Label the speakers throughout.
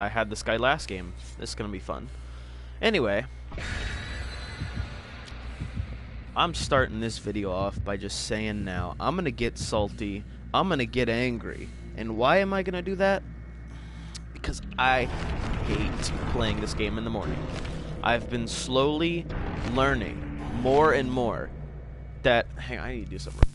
Speaker 1: I had this guy last game. This is gonna be fun. Anyway, I'm starting this video off by just saying now, I'm gonna get salty, I'm gonna get angry. And why am I gonna do that? Because I hate playing this game in the morning. I've been slowly learning more and more that... Hang on, I need to do something.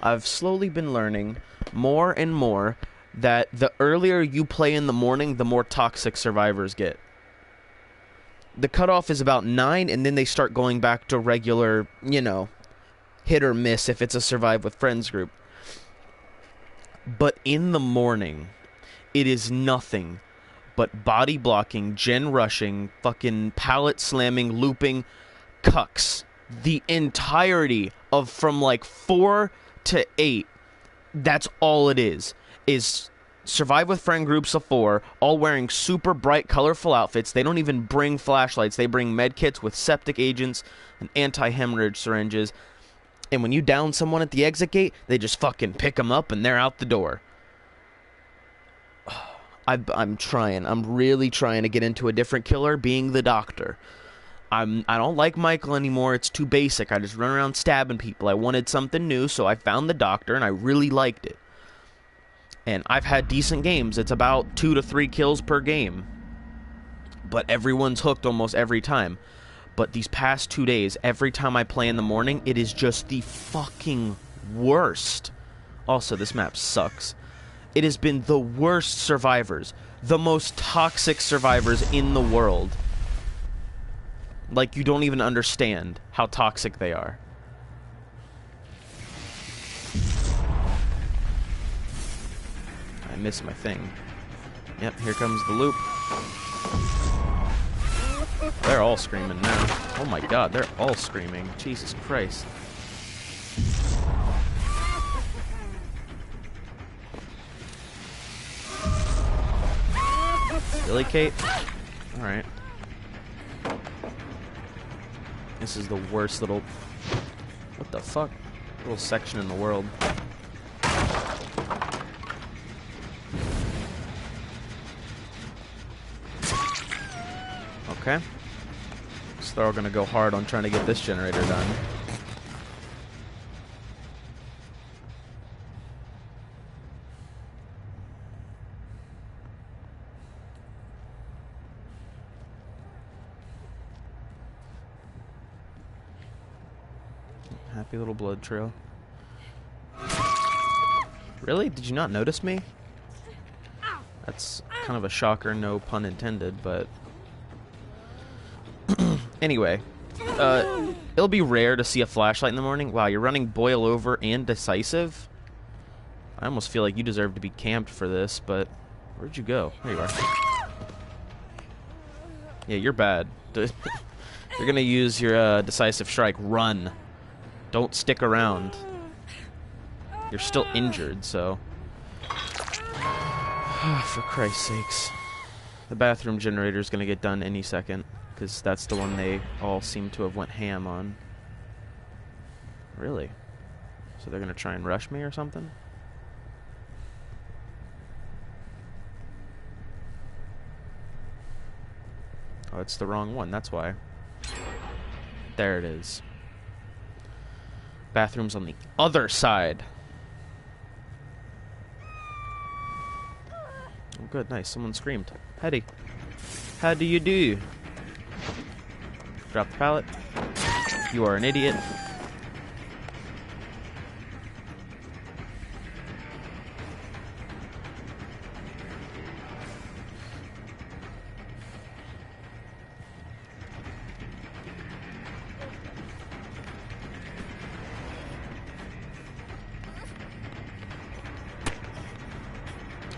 Speaker 1: I've slowly been learning more and more that the earlier you play in the morning, the more toxic survivors get. The cutoff is about 9, and then they start going back to regular, you know, hit or miss if it's a survive with friends group. But in the morning, it is nothing but body blocking, gen rushing, fucking pallet slamming, looping, cucks. The entirety of from like 4 to 8, that's all it is survive with friend groups of 4, all wearing super bright, colorful outfits. They don't even bring flashlights. They bring med kits with septic agents and anti-hemorrhage syringes. And when you down someone at the exit gate, they just fucking pick them up and they're out the door. I'm trying. I'm really trying to get into a different killer, being the doctor. I don't like Michael anymore. It's too basic. I just run around stabbing people. I wanted something new, so I found the doctor, and I really liked it. And I've had decent games. It's about 2 to 3 kills per game. But everyone's hooked almost every time. But these past 2 days, every time I play in the morning, it is just the fucking worst. Also, this map sucks. It has been the worst survivors. The most toxic survivors in the world. Like, you don't even understand how toxic they are. I missed my thing. Yep, here comes the loop. They're all screaming now. Oh my god, they're all screaming. Jesus Christ. Really, Kate? Alright. This is the worst little... What the fuck? Little section in the world. Okay. So they're all gonna go hard on trying to get this generator done. Happy little blood trail. Really? Did you not notice me? That's kind of a shocker, no pun intended, but... Anyway, it'll be rare to see a flashlight in the morning. Wow, you're running boil over and decisive? I almost feel like you deserve to be camped for this, but where'd you go? There you are. Yeah, you're bad. You're gonna use your decisive strike. Run. Don't stick around. You're still injured, so... For Christ's sakes. The bathroom generator is gonna get done any second. Because that's the one they all seem to have went ham on. Really? So they're going to try and rush me or something? Oh, it's the wrong one. That's why. There it is. Bathroom's on the other side. Oh, good. Nice. Someone screamed. Hetty. How do you do? Drop the pallet. You are an idiot.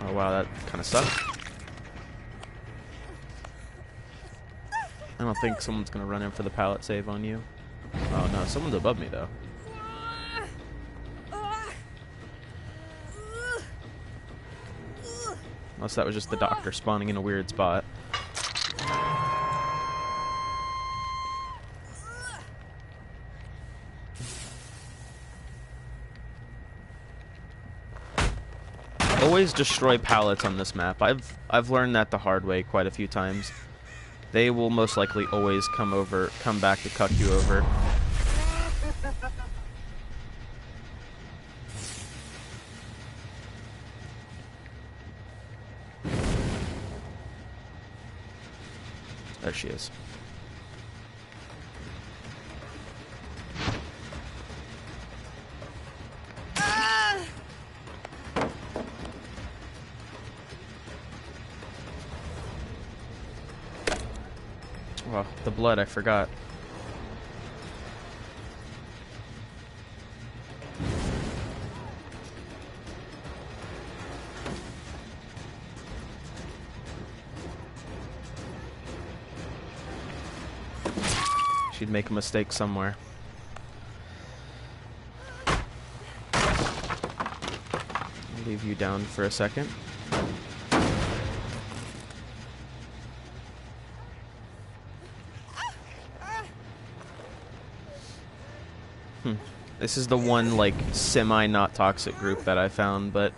Speaker 1: Oh wow, that kind of sucked. I don't think someone's gonna run in for the pallet save on you. Oh no, someone's above me though. Unless that was just the doctor spawning in a weird spot. always destroy pallets on this map. I've learned that the hard way quite a few times. They will most likely always come back to cuck you over. There she is. Oh, the blood, I forgot. She'd make a mistake somewhere. I'll leave you down for a second. This is the one, like, semi-not toxic group that I found, but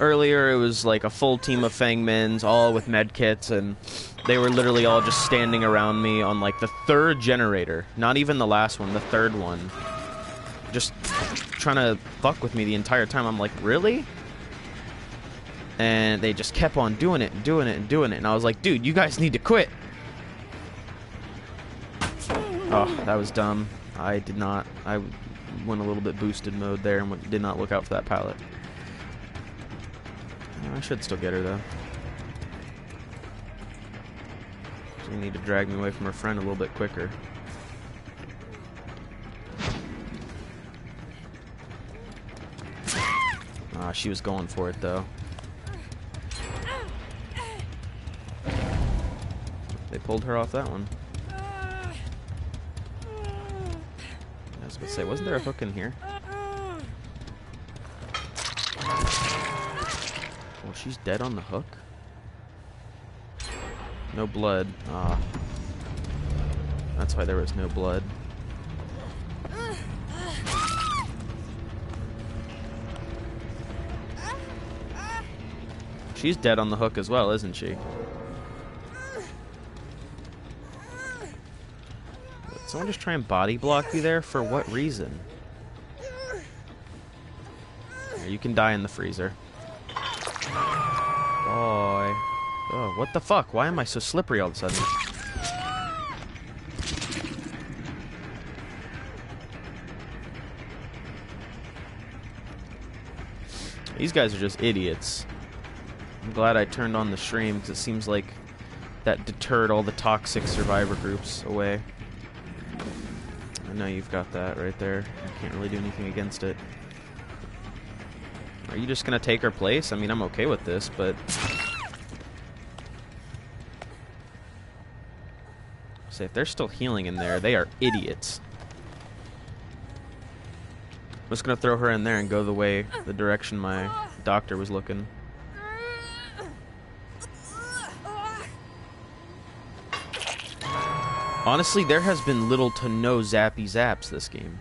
Speaker 1: earlier it was like a full team of Fangmins, all with medkits, and they were literally all just standing around me on, like, the third generator. Not even the last one, the third one. Just trying to fuck with me the entire time. I'm like, really? And they just kept on doing it and doing it and doing it, and I was like, dude, you guys need to quit. Oh, that was dumb. I did not. I went a little bit boosted mode there and did not look out for that pallet. I should still get her, though. She need to drag me away from her friend a little bit quicker. Ah, she was going for it, though. They pulled her off that one. I was going to say, wasn't there a hook in here? Well, she's dead on the hook. No blood. Ah. That's why there was no blood. She's dead on the hook as well, isn't she? Did someone just try and body block you there? For what reason? Here, you can die in the freezer. Boy. Oh, what the fuck? Why am I so slippery all of a sudden? These guys are just idiots. I'm glad I turned on the stream because it seems like that deterred all the toxic survivor groups away. I know you've got that right there. I can't really do anything against it. Are you just gonna take her place? I mean, I'm okay with this, but... Say, if they're still healing in there, they are idiots. I'm just gonna throw her in there and go the direction my doctor was looking. Honestly, there has been little to no zappy zaps this game.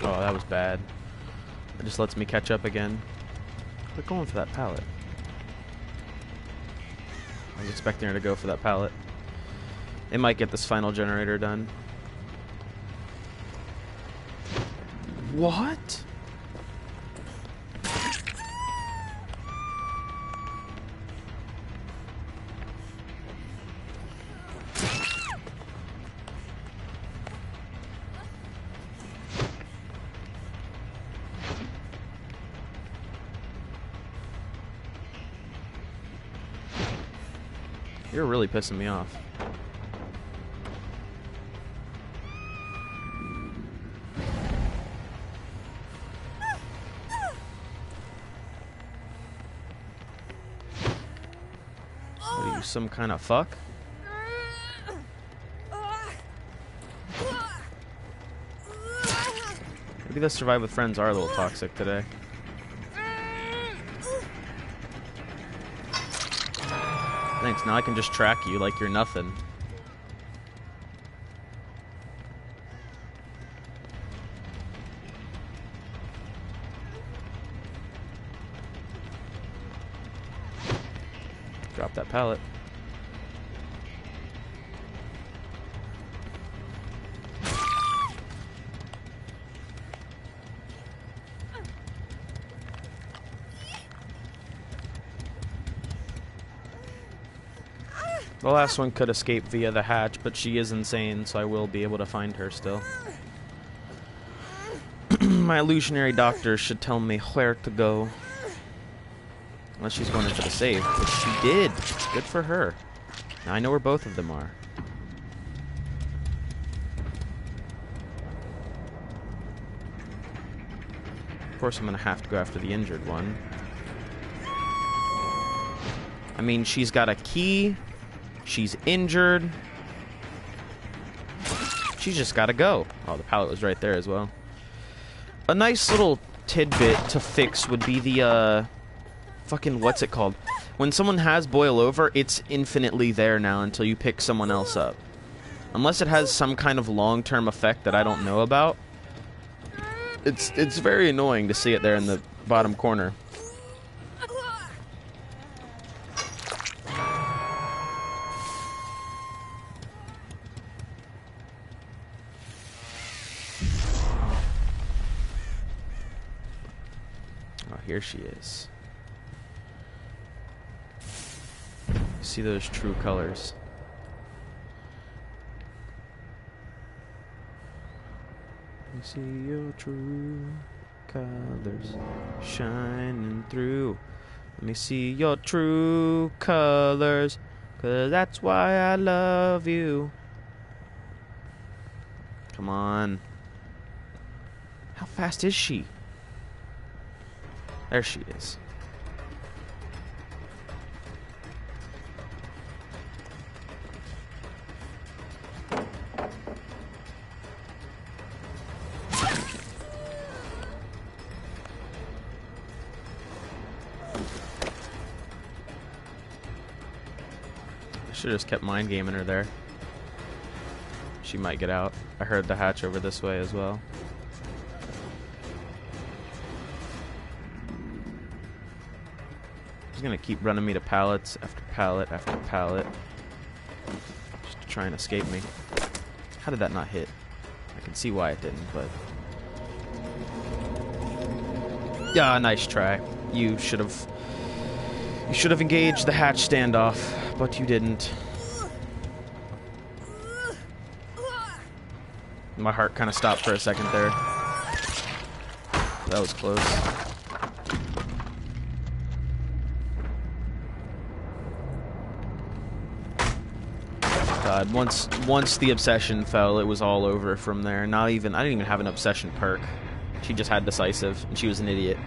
Speaker 1: Oh, that was bad. It just lets me catch up again. Quit going for that pallet. I was expecting her to go for that pallet. They might get this final generator done. What? You're really pissing me off. You some kind of fuck? Maybe the Survive with Friends are a little toxic today. Thanks, now I can just track you like you're nothing. Drop that pallet. The last one could escape via the hatch, but she is insane, so I will be able to find her still. My illusionary doctor should tell me where to go. Unless she's going into the safe, which she did. Good for her. Now I know where both of them are. Of course I'm going to have to go after the injured one. I mean, she's got a key. She's injured. She's just got to go. Oh, the pallet was right there as well. A nice little tidbit to fix would be the, fucking, what's it called? When someone has boil over, it's infinitely there now until you pick someone else up. Unless it has some kind of long-term effect that I don't know about. It's very annoying to see it there in the bottom corner. Here she is. See those true colors. Let me see your true colors shining through. Let me see your true colors, 'cause that's why I love you. Come on. How fast is she? There she is. I should have just kept mind gaming her there. She might get out. I heard the hatch over this way as well. She's gonna keep running me to pallets after pallet after pallet, just to try and escape me. How did that not hit? I can see why it didn't, but yeah, nice try. You should have engaged the hatch standoff, but you didn't. My heart kind of stopped for a second there. That was close. God, once the obsession fell, it was all over from there. I didn't even have an obsession perk. She just had decisive, and she was an idiot.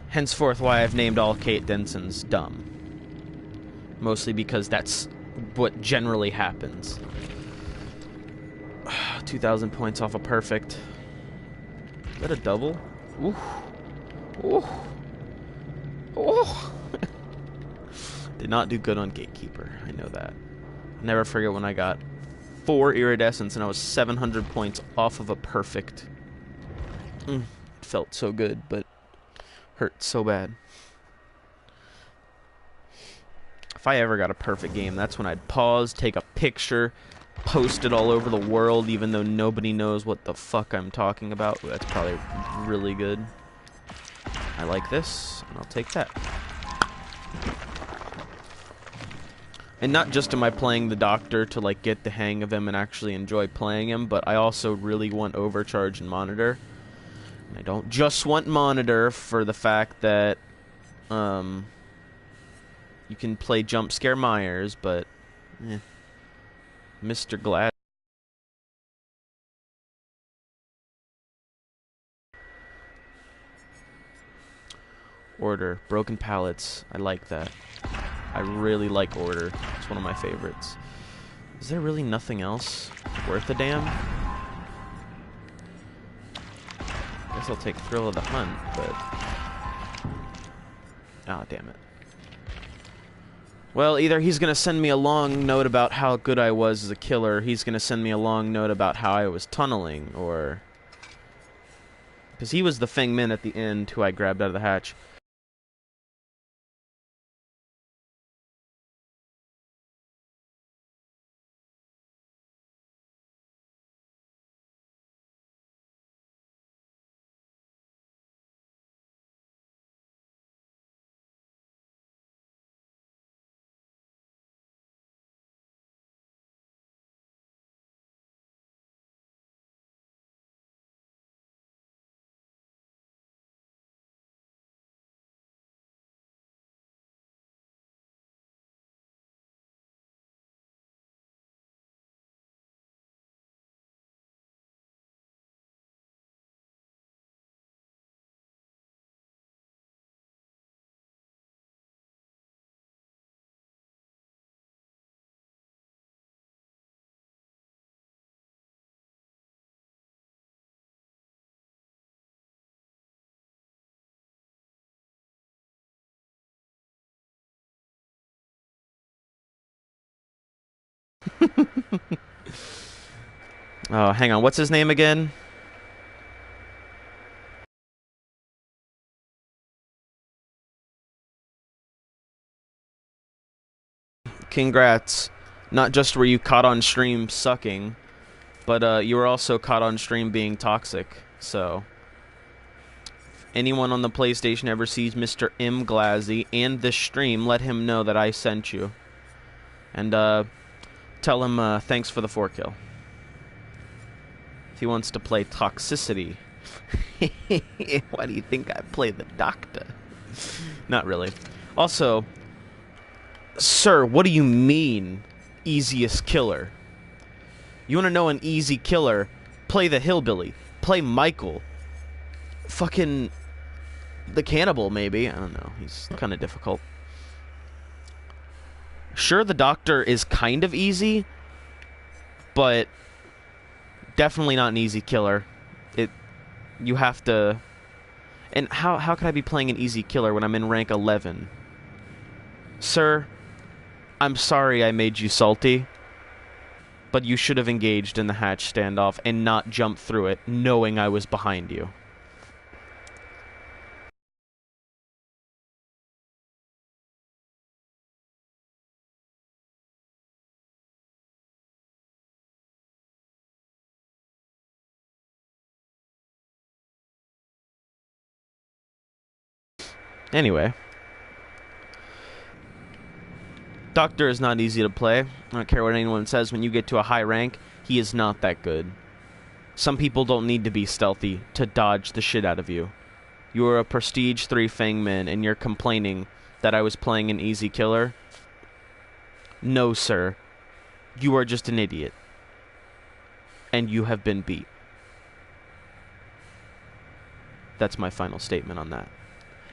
Speaker 1: Henceforth, why I've named all Kate Densons dumb. Mostly because that's what generally happens. 2,000 points off a perfect. Is that a double? Ooh. Ooh. Ooh. Did not do good on Gatekeeper. I know that. I'll never forget when I got 4 iridescents and I was 700 points off of a perfect. It felt so good, but hurt so bad. If I ever got a perfect game, that's when I'd pause, take a picture, post it all over the world, even though nobody knows what the fuck I'm talking about. Ooh, that's probably really good. I like this, and I'll take that. And not just am I playing the Doctor to like get the hang of him and actually enjoy playing him, but I also really want Overcharge and Monitor. And I don't just want Monitor for the fact that you can play Jump Scare Myers, but Mr. Glad. Order. Broken pallets. I like that. I really like Order. It's one of my favorites. Is there really nothing else worth a damn? I guess I'll take Thrill of the Hunt, but... Ah, damn it. Well, either he's gonna send me a long note about how good I was as a killer, he's gonna send me a long note about how I was tunneling, or... Because he was the Feng Min at the end who I grabbed out of the hatch. Oh, hang on. What's his name again? Congrats. Not just were you caught on stream sucking, but you were also caught on stream being toxic. So, if anyone on the PlayStation ever sees Mr. mglazzy and this stream, let him know that I sent you. And tell him thanks for the 4-kill. If he wants to play toxicity. Why do you think I play the doctor? Not really. Also, sir, what do you mean, easiest killer? You want to know an easy killer? Play the hillbilly. Play Michael. Fucking the cannibal, maybe. I don't know. He's kind of difficult. Sure, the doctor is kind of easy, but definitely not an easy killer. You have to... And how could I be playing an easy killer when I'm in rank 11? Sir, I'm sorry I made you salty, but you should have engaged in the hatch standoff and not jumped through it, knowing I was behind you. Anyway. Doctor is not easy to play. I don't care what anyone says. When you get to a high rank, he is not that good. Some people don't need to be stealthy to dodge the shit out of you. You are a Prestige 3 Feng Min, and you're complaining that I was playing an easy killer? No, sir. You are just an idiot. And you have been beat. That's my final statement on that.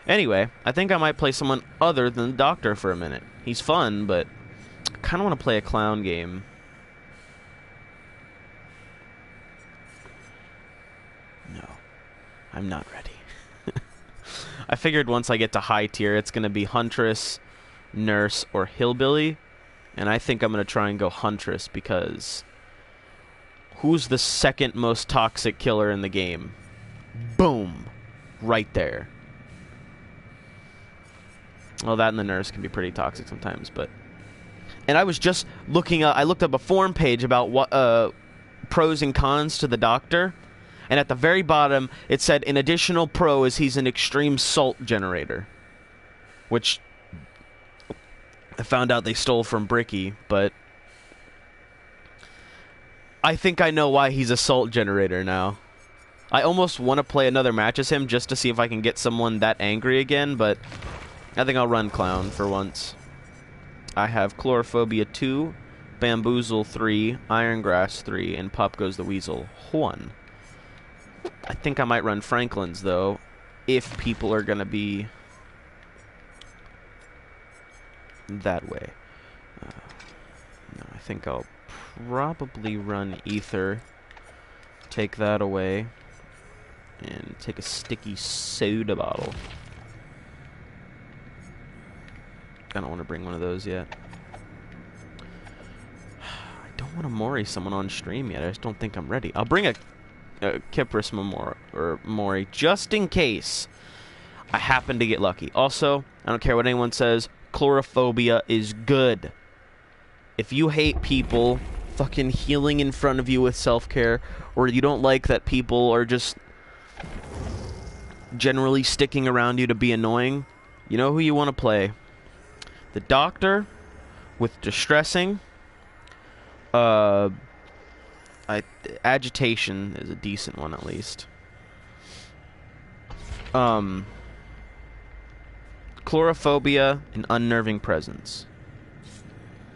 Speaker 1: Anyway, I think I might play someone other than the Doctor for a minute. He's fun, but I kind of want to play a clown game. No, I'm not ready. I figured once I get to high tier, it's going to be Huntress, Nurse, or Hillbilly. And I think I'm going to try and go Huntress because... Who's the second most toxic killer in the game? Boom! Right there. Well, that and the Nurse can be pretty toxic sometimes, but... And I was just looking up... I looked up a forum page about what pros and cons to the Doctor. And at the very bottom, it said, an additional pro is he's an extreme salt generator. Which... I found out they stole from Bricky, but... I think I know why he's a salt generator now. I almost want to play another match as him just to see if I can get someone that angry again, but... I think I'll run Clown for once. I have Chlorophobia 2, Bamboozle 3, Irongrass 3, and Pop Goes the Weasel 1. I think I might run Franklin's, though, if people are going to be... that way. No, I think I'll probably run ether, take that away, and take a sticky soda bottle. I don't want to bring one of those yet. I don't want to Mori someone on stream yet. I just don't think I'm ready. I'll bring a Kypris Mori just in case I happen to get lucky. Also, I don't care what anyone says, chlorophobia is good. If you hate people fucking healing in front of you with self-care, or you don't like that people are just generally sticking around you to be annoying, you know who you want to play. The doctor with distressing. Agitation is a decent one at least. Chlorophobia and unnerving presence.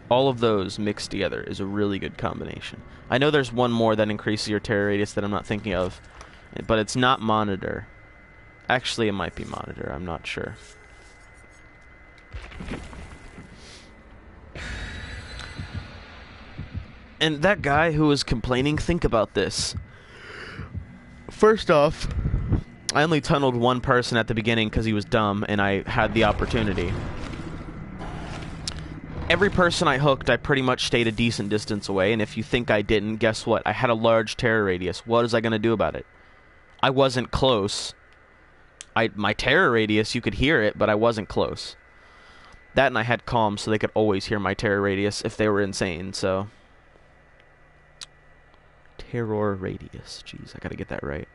Speaker 1: All of those mixed together is a really good combination. I know there's one more that increases your terror radius that I'm not thinking of, but it's not monitor. Actually, it might be monitor. I'm not sure. And that guy who was complaining, think about this. First off, I only tunneled one person at the beginning because he was dumb and I had the opportunity. Every person I hooked, I pretty much stayed a decent distance away, and if you think I didn't, guess what? I had a large terror radius. What was I going to do about it? I wasn't close. My terror radius, you could hear it, but I wasn't close. That and I had comms, so they could always hear my terror radius if they were insane, so... Terror radius. Jeez, I gotta get that right.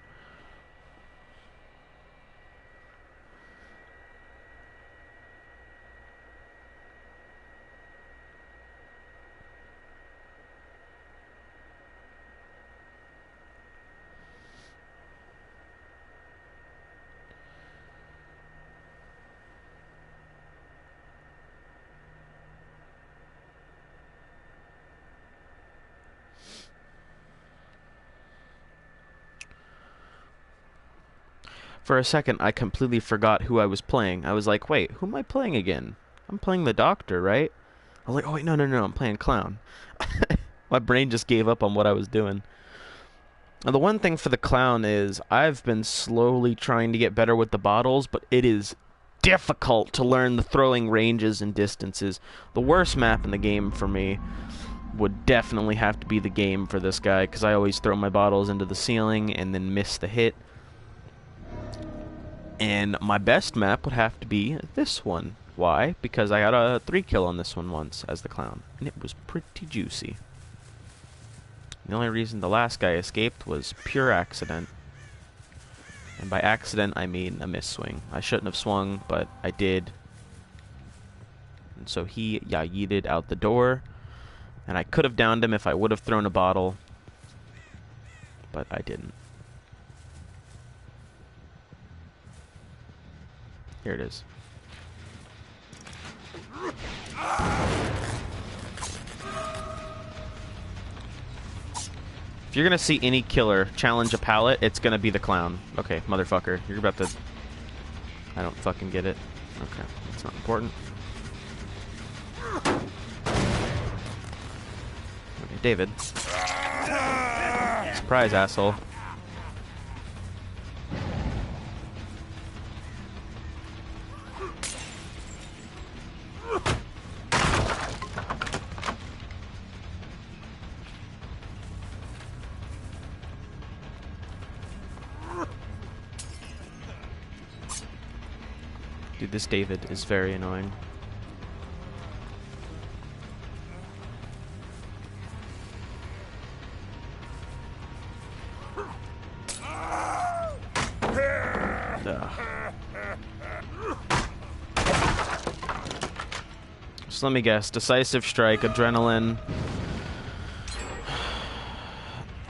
Speaker 1: For a second, I completely forgot who I was playing. I was like, wait, who am I playing again? I'm playing the doctor, right? I was like, oh, wait, no, I'm playing clown. My brain just gave up on what I was doing. Now, the one thing for the clown is I've been slowly trying to get better with the bottles, but it is difficult to learn the throwing ranges and distances. The worst map in the game for me would definitely have to be the game for this guy, because I always throw my bottles into the ceiling and then miss the hit. And my best map would have to be this one. Why? Because I got a 3-kill on this one once as the clown, and it was pretty juicy. The only reason the last guy escaped was pure accident. And by accident, I mean a miss swing. I shouldn't have swung, but I did. And so he yeeted out the door. And I could have downed him if I would have thrown a bottle. But I didn't. Here it is. If you're gonna see any killer challenge a pallet, it's gonna be the clown. Okay, motherfucker. You're about to... I don't fucking get it. Okay, that's not important. Okay, David. Surprise, asshole. Dude, this David is very annoying. Ugh. So let me guess. Decisive strike, adrenaline.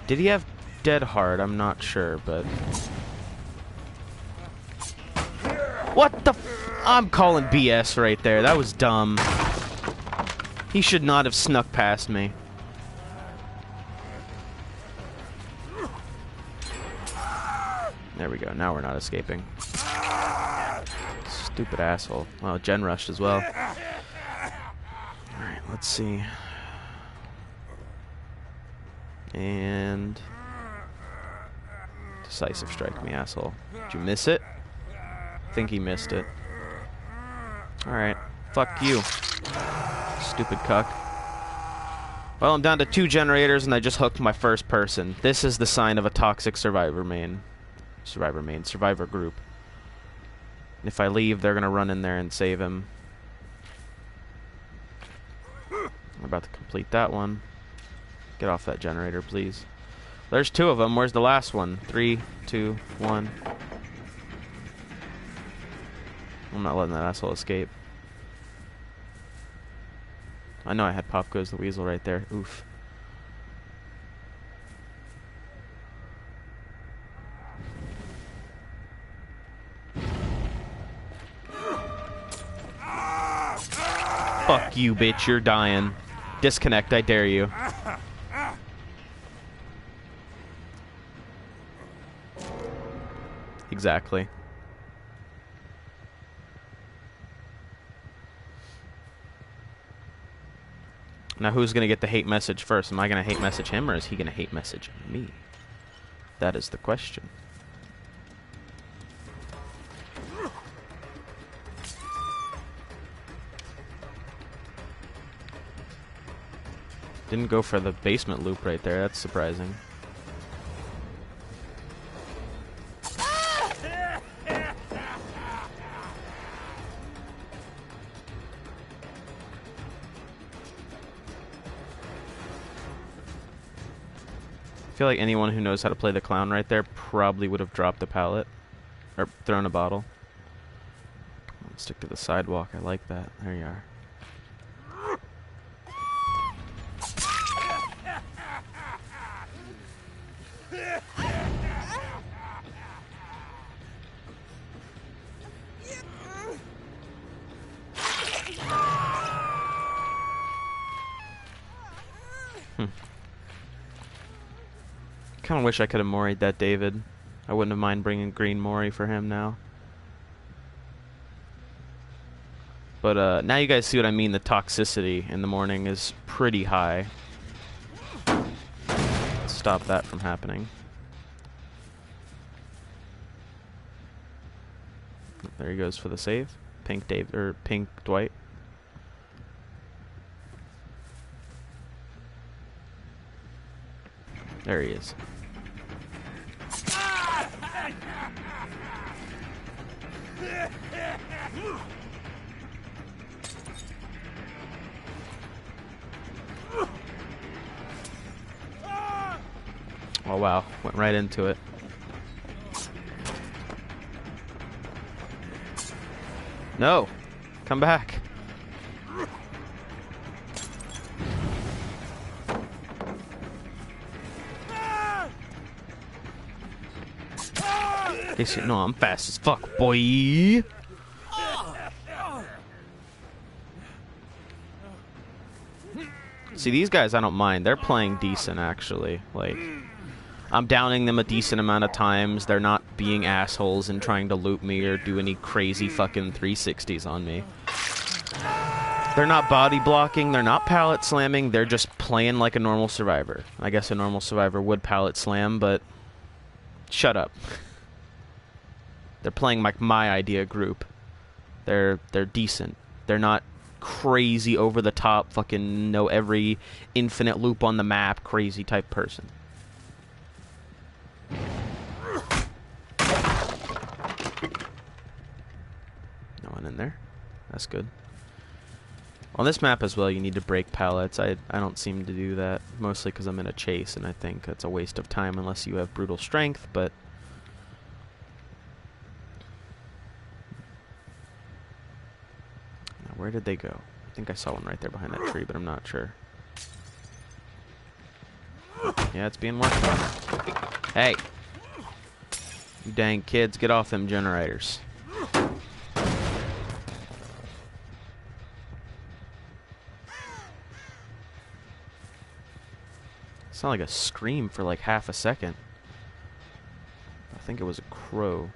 Speaker 1: Did he have dead hard? I'm not sure, but... What the f... I'm calling BS right there. That was dumb. He should not have snuck past me. There we go. Now we're not escaping. Stupid asshole. Well, Gen rushed as well. Let's see. And decisive strike me, asshole. Did you miss it? I think he missed it. Alright. Fuck you. Stupid cuck. Well, I'm down to 2 generators and I just hooked my first person. This is the sign of a toxic survivor group. If I leave, they're gonna run in there and save him. I'm about to complete that one. Get off that generator, please. There's 2 of them. Where's the last one? 3, 2, 1. I'm not letting that asshole escape. I know I had Pop Goes the Weasel right there. Oof. Fuck you, bitch. You're dying. Disconnect, I dare you. Exactly. Now who's gonna get the hate message first? Am I gonna hate message him or is he gonna hate message me? That is the question. Didn't go for the basement loop right there. That's surprising. I feel like anyone who knows how to play the clown right there probably would have dropped the pallet. Or thrown a bottle. Stick to the sidewalk. I like that. There you are. I kind of wish I could have moried that David. I wouldn't have mind bringing green mori for him now. But now you guys see what I mean. The toxicity in the morning is pretty high. Let's stop that from happening. There he goes for the save. Pink Dave or Pink Dwight. There he is. Oh wow, went right into it. No! Come back! No, I'm fast as fuck, boy! See, these guys I don't mind. They're playing decent, actually. Like, I'm downing them a decent amount of times. They're not being assholes and trying to loot me or do any crazy fucking 360s on me. They're not body blocking. They're not pallet slamming. They're just playing like a normal survivor. I guess a normal survivor would pallet slam, but shut up. They're playing like my idea group. They're decent. They're not crazy over the top fucking know every infinite loop on the map crazy type person. No one in there. That's good. On this map as well, you need to break pallets. I don't seem to do that, mostly because I'm in a chase, and I think that's a waste of time unless you have brutal strength, but... Now, where did they go? I think I saw one right there behind that tree, but I'm not sure. Yeah, it's being worked on. Hey! You dang kids, get off them generators. Sounded like a scream for like half a second. I think it was a crow.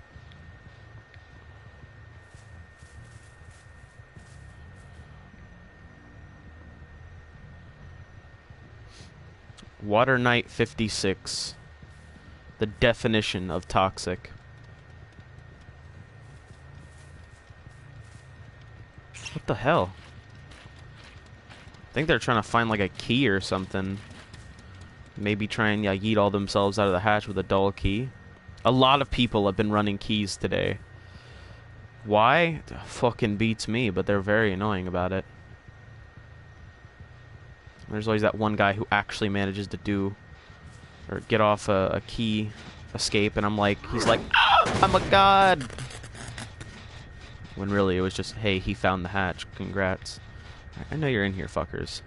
Speaker 1: Water Knight 56. The definition of toxic. What the hell? I think they're trying to find like a key or something. Maybe try and yeet all themselves out of the hatch with a dull key. A lot of people have been running keys today. Why? Fucking beats me, but they're very annoying about it. There's always that one guy who actually manages to do or get off a key escape, and I'm like, he's like, ah, I'm a god! When really it was just, hey, he found the hatch, congrats. I know you're in here, fuckers.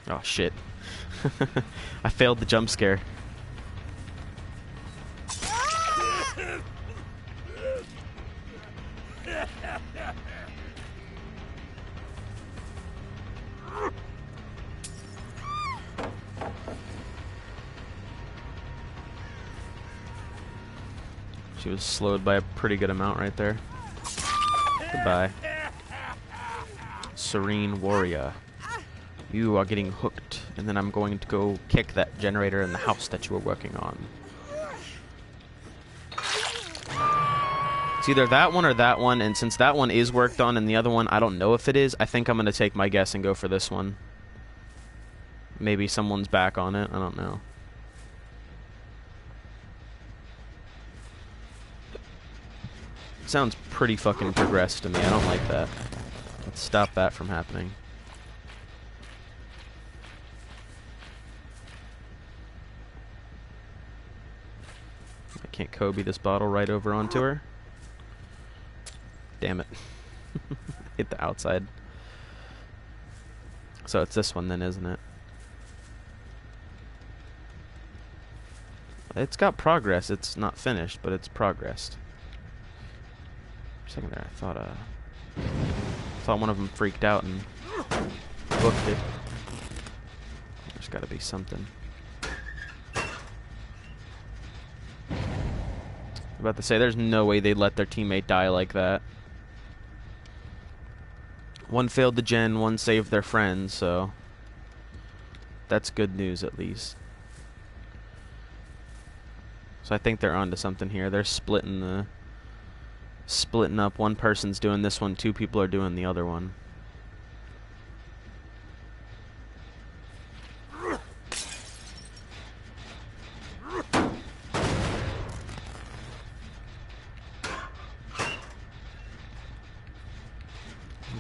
Speaker 1: Oh, shit. I failed the jump scare. She was slowed by a pretty good amount right there. Goodbye. Serene Warrior. You are getting hooked, and then I'm going to go kick that generator in the house that you were working on. It's either that one or that one, and since that one is worked on and the other one, I don't know if it is, I think I'm going to take my guess and go for this one. Maybe someone's back on it, I don't know. Sounds pretty fucking progressed to me, I don't like that. Let's stop that from happening. I can't Kobe this bottle right over onto her. Damn it. Hit the outside. So it's this one then, isn't it? It's got progress. It's not finished, but it's progressed. For a second there, I thought one of them freaked out and booked it. There's got to be something. I'm about to say, there's no way they'd let their teammate die like that. One failed the gen, one saved their friends, so that's good news at least. So I think they're onto something here. They're splitting up. One person's doing this one, two people are doing the other one.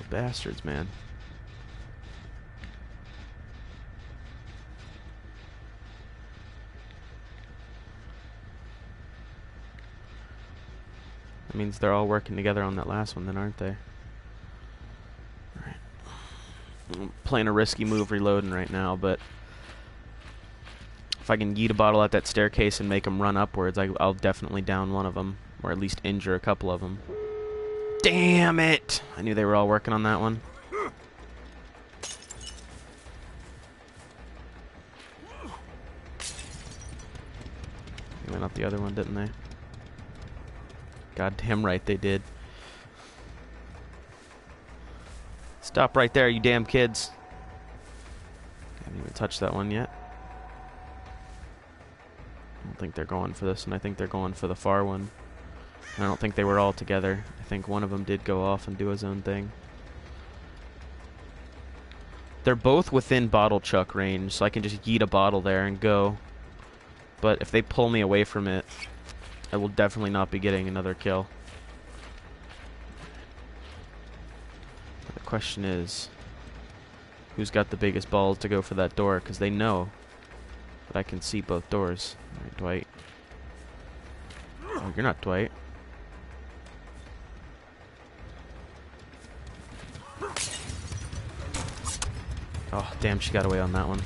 Speaker 1: Bastards, man. That means they're all working together on that last one then, aren't they? Alright. I'm playing a risky move reloading right now, but if I can yeet a bottle at that staircase and make them run upwards, I'll definitely down one of them, or at least injure a couple of them. Damn it! I knew they were all working on that one. They went up the other one, didn't they? Goddamn right they did. Stop right there, you damn kids. I haven't even touched that one yet. I don't think they're going for this one. I think they're going for the far one. I don't think they were all together. I think one of them did go off and do his own thing. They're both within bottle chuck range, so I can just yeet a bottle there and go. But if they pull me away from it, I will definitely not be getting another kill. The question is, who's got the biggest balls to go for that door? Because they know that I can see both doors. Alright, Dwight. Oh, you're not Dwight. Oh, damn, she got away on that one.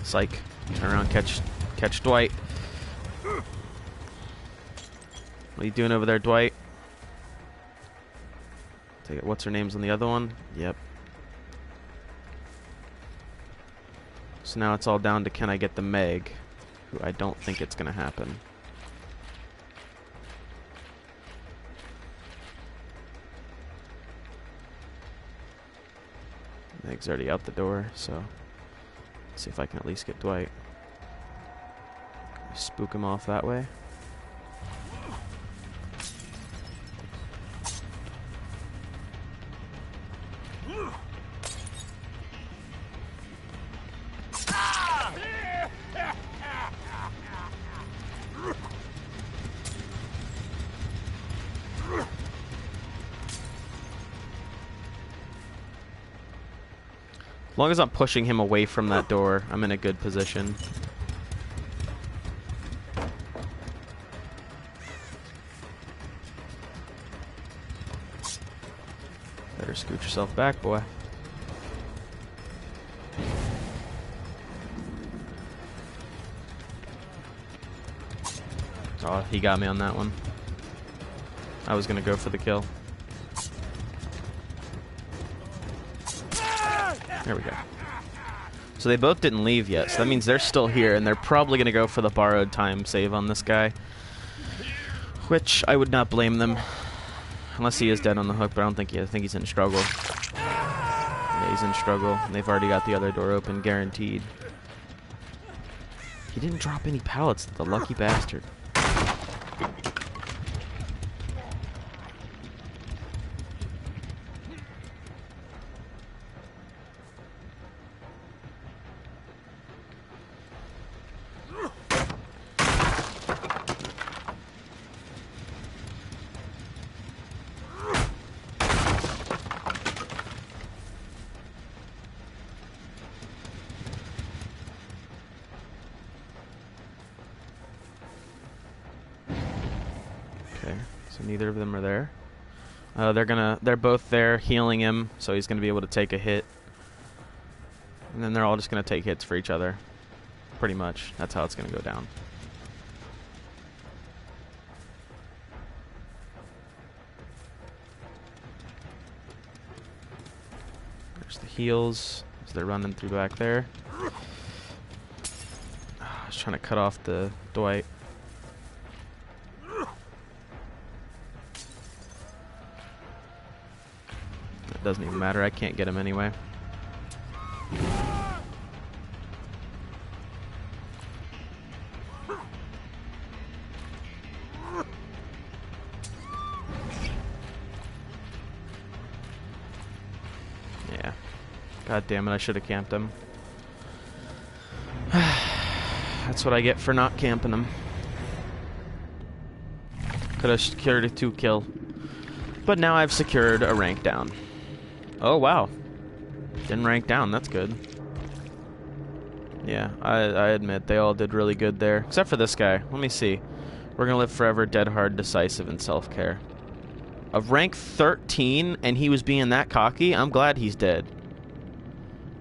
Speaker 1: Psych. Turn around, catch Dwight. What are you doing over there, Dwight? Take it. What's her name's on the other one? Yep. So now it's all down to can I get the Meg, who I don't think it's gonna happen. think he's already out the door, so let's see if I can at least get Dwight. Spook him off that way. As long as I'm pushing him away from that door, I'm in a good position. Better scoot yourself back, boy. Oh, he got me on that one. I was gonna go for the kill. There we go. So they both didn't leave yet, so that means they're still here, and they're probably going to go for the borrowed time save on this guy. Which, I would not blame them. Unless he is dead on the hook, but I don't think he is. I think he's in struggle. Yeah, he's in struggle, and they've already got the other door open, guaranteed. He didn't drop any pallets, the lucky bastard. So neither of them are there. They're both there healing him, so he's gonna be able to take a hit. And then they're all just gonna take hits for each other. Pretty much. That's how it's gonna go down. There's the heals as they're running through back there. I was trying to cut off the Dwight. It doesn't even matter, I can't get him anyway. Yeah. God damn it, I should have camped him. That's what I get for not camping him. Could have secured a 2 kill. But now I've secured a rank down. Oh, wow. Didn't rank down, that's good. Yeah, I admit, they all did really good there. Except for this guy. Let me see. We're gonna live forever, dead hard, decisive, and self-care. Of rank 13, and he was being that cocky, I'm glad he's dead.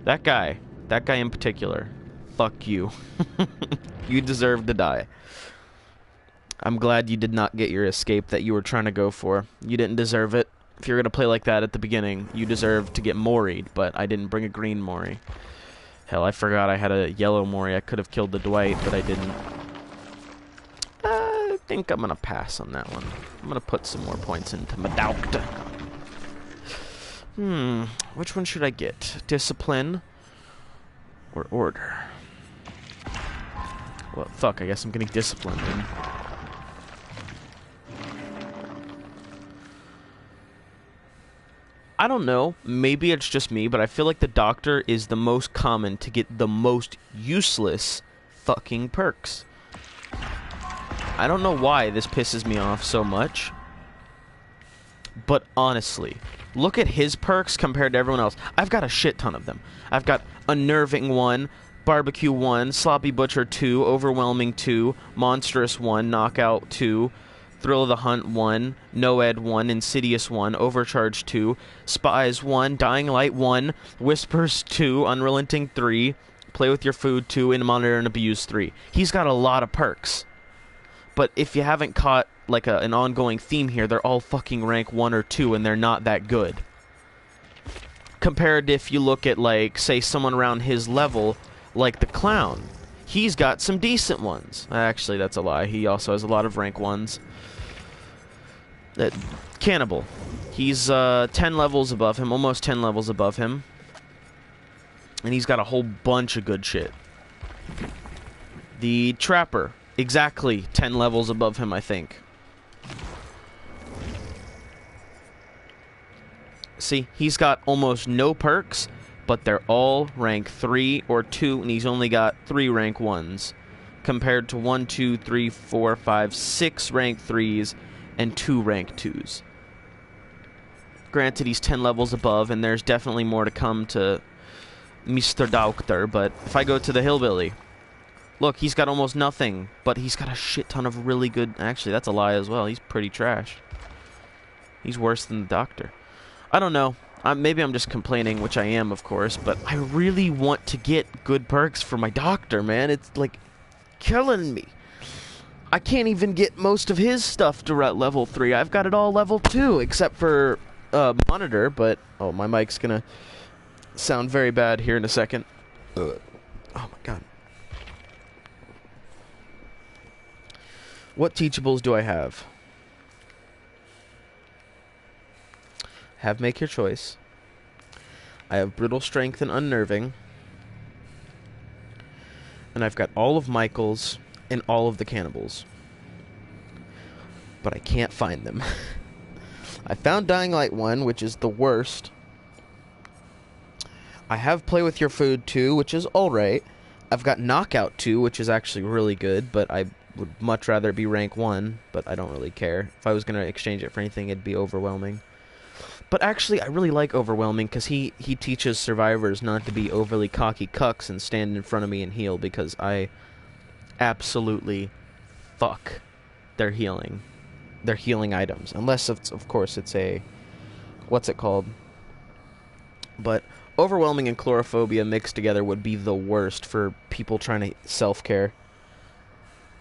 Speaker 1: That guy in particular. Fuck you. You deserve to die. I'm glad you did not get your escape that you were trying to go for. You didn't deserve it. If you're going to play like that at the beginning, you deserve to get moried, but I didn't bring a green mori. Hell, I forgot I had a yellow mori. I could have killed the Dwight, but I didn't. I think I'm going to pass on that one. I'm going to put some more points into my doctor. Which one should I get? Discipline or order? Well, fuck, I guess I'm getting disciplined then. I don't know, maybe it's just me, but I feel like the doctor is the most common to get the most useless fucking perks. I don't know why this pisses me off so much, but honestly, look at his perks compared to everyone else. I've got a shit ton of them. I've got Unnerving 1, Barbecue 1, Sloppy Butcher 2, Overwhelming 2, Monstrous 1, Knockout 2, Thrill of the Hunt 1, Noed 1, Insidious 1, Overcharge 2, Spies 1, Dying Light 1, Whispers 2, Unrelenting 3, Play With Your Food 2, and Monitor and Abuse 3. He's got a lot of perks. But if you haven't caught like an ongoing theme here, they're all fucking rank 1 or 2 and they're not that good. Compared to if you look at, like, say someone around his level, like the Clown. He's got some decent ones. Actually, that's a lie. He also has a lot of rank 1s. Cannibal. He's 10 levels above him, almost 10 levels above him. And he's got a whole bunch of good shit. The Trapper, exactly 10 levels above him, I think. See, he's got almost no perks, but they're all rank 3 or 2, and he's only got 3 rank 1s, compared to 1, 2, 3, 4, 5, 6 rank 3s, and 2 rank 2s. Granted, he's 10 levels above, and there's definitely more to come to Mr. Doctor, but if I go to the Hillbilly, look, he's got almost nothing, but he's got a shit ton of really good... Actually, that's a lie as well. He's pretty trash. He's worse than the Doctor. I don't know. Maybe I'm just complaining, which I am, of course, but I really want to get good perks for my Doctor, man. It's, like, killing me. I can't even get most of his stuff to level 3. I've got it all level 2, except for Monitor, but... Oh, my mic's gonna sound very bad here in a second. Oh, my God. What teachables do I have? Have Make Your Choice. I have Brittle Strength and Unnerving. And I've got all of Michael's and all of the Cannibals. But I can't find them. I found Dying Light 1, which is the worst. I have Play With Your Food 2, which is alright. I've got Knockout 2, which is actually really good, but I would much rather be rank 1, but I don't really care. If I was going to exchange it for anything, it'd be Overwhelming. But actually, I really like Overwhelming, because he teaches survivors not to be overly cocky cucks and stand in front of me and heal, because I absolutely fuck their healing items. Unless, of course, it's a... What's it called? But Overwhelming and Chlorophobia mixed together would be the worst for people trying to self-care.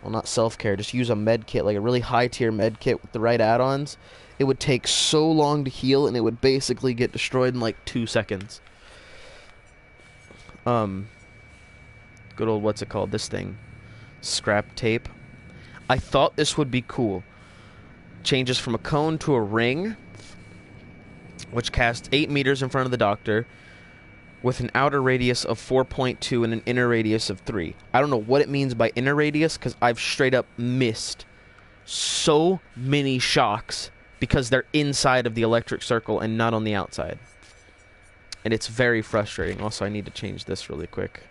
Speaker 1: Well, not self-care, just use a med kit, like a really high-tier med kit with the right add-ons. It would take so long to heal, and it would basically get destroyed in like 2 seconds. Good old, what's it called? This thing. Scrap tape. I thought this would be cool. Changes from a cone to a ring, which casts 8 meters in front of the Doctor, with an outer radius of 4.2 and an inner radius of 3. I don't know what it means by inner radius, because I've straight up missed so many shocks because they're inside of the electric circle and not on the outside. And it's very frustrating. Also, I need to change this really quick.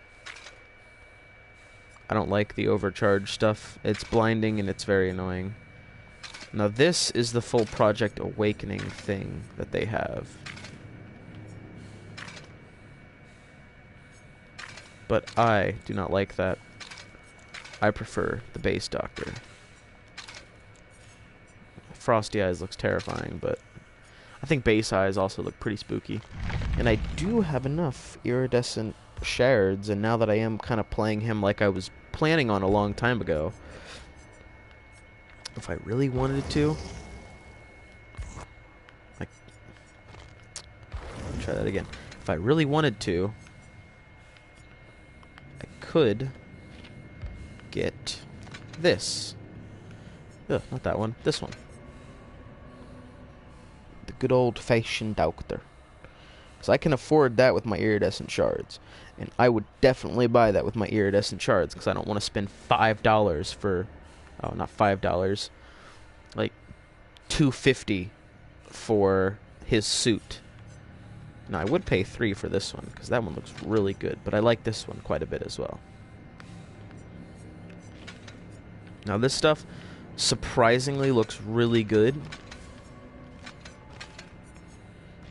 Speaker 1: I don't like the overcharge stuff. It's blinding and it's very annoying. Now, this is the full Project Awakening thing that they have. But I do not like that. I prefer the base Doctor. Frosty Eyes looks terrifying, but I think Base Eyes also look pretty spooky. And I do have enough iridescent shards, and now that I am kind of playing him like I was planning on a long time ago, if I really wanted to... try that again. If I really wanted to, I could get this. Ugh, not that one. This one. The good old-fashioned Doctor. Because I can afford that with my iridescent shards. And I would definitely buy that with my iridescent shards, because I don't want to spend $5 for... Oh, not $5. Like, $2.50 for his suit. Now, I would pay $3 for this one, because that one looks really good. But I like this one quite a bit as well. Now, this stuff surprisingly looks really good.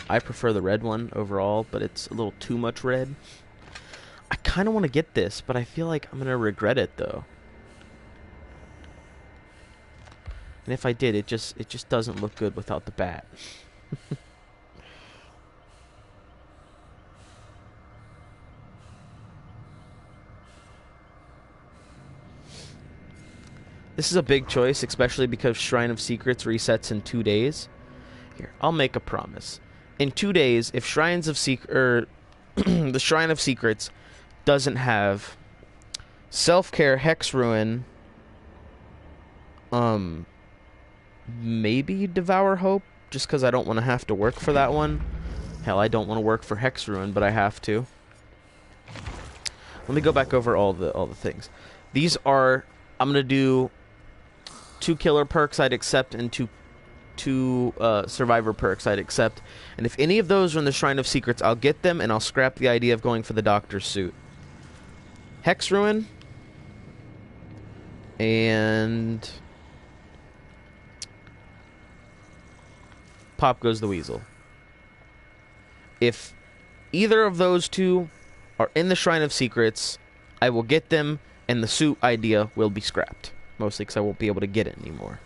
Speaker 1: I prefer the red one overall, but it's a little too much red. I kind of want to get this, but I feel like I'm going to regret it, though. And if I did, it just doesn't look good without the bat. This is a big choice, especially because Shrine of Secrets resets in 2 days. Here, I'll make a promise. In 2 days, if Shrines of the Shrine of Secrets doesn't have Self-Care, Hex Ruin, maybe Devour Hope, just because I don't want to have to work for that one. Hell, I don't want to work for Hex Ruin, but I have to. Let me go back over all the things. These are, I'm gonna do 2 killer perks I'd accept and two survivor perks I'd accept. And if any of those are in the Shrine of Secrets, I'll get them and I'll scrap the idea of going for the Doctor's suit. Hex Ruin and Pop Goes the Weasel. If either of those two are in the Shrine of Secrets, I will get them, and the suit idea will be scrapped. Mostly because I won't be able to get it anymore.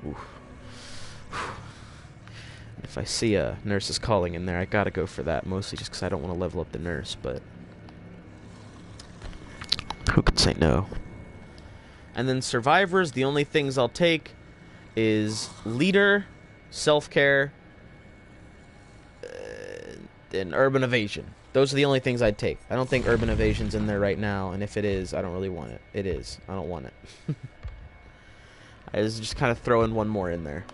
Speaker 1: Ooh. If I see a nurse is calling in there, I gotta go for that. Mostly just because I don't want to level up the nurse, but who could say no? And then survivors, the only things I'll take is leader, self-care, and urban evasion. Those are the only things I'd take. I don't think urban evasion's in there right now, and if it is, I don't really want it. It is. I don't want it. I was just kind of throwing one more in there.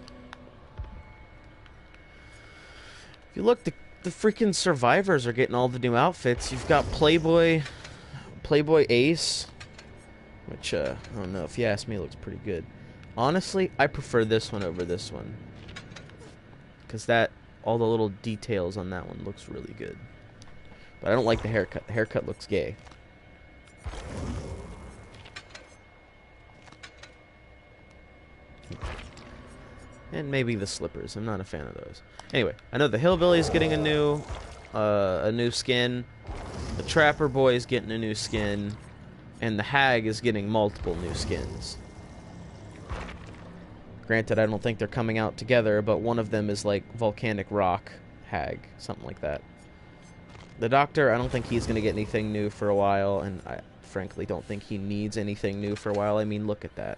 Speaker 1: If you look, the freaking survivors are getting all the new outfits. You've got Playboy Ace, which, I don't know, if you ask me, it looks pretty good. Honestly, I prefer this one over this one. Because all the little details on that one looks really good. But I don't like the haircut. The haircut looks gay. And maybe the slippers. I'm not a fan of those. Anyway, I know the Hillbilly's getting a new skin. The Trapper Boy's getting a new skin. And the Hag is getting multiple new skins. Granted, I don't think they're coming out together, but one of them is like Volcanic Rock Hag. Something like that. The Doctor, I don't think he's going to get anything new for a while, and I frankly don't think he needs anything new for a while. I mean, look at that.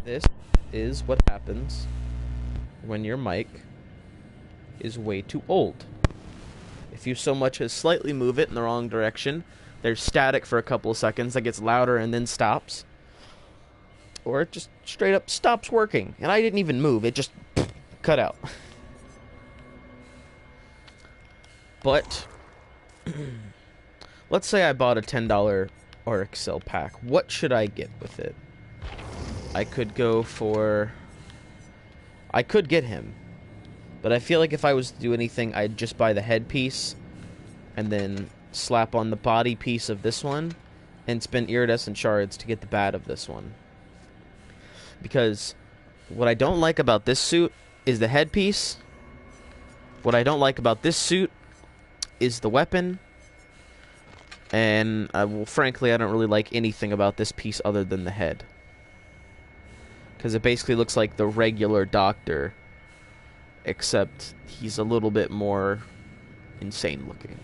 Speaker 1: This is what happens when your mic is way too old. If you so much as slightly move it in the wrong direction, there's static for a couple of seconds that gets louder and then stops. Or it just straight up stops working. And I didn't even move, it just cut out. But let's say I bought a $10 RXL pack. What should I get with it? I could go for... I could get him. But I feel like if I was to do anything, I'd just buy the headpiece and then slap on the body piece of this one and spend iridescent shards to get the bat of this one. Because what I don't like about this suit is the headpiece. What I don't like about this suit is the weapon. And, well, frankly, I don't really like anything about this piece other than the head. Because it basically looks like the regular Doctor, except he's a little bit more insane looking.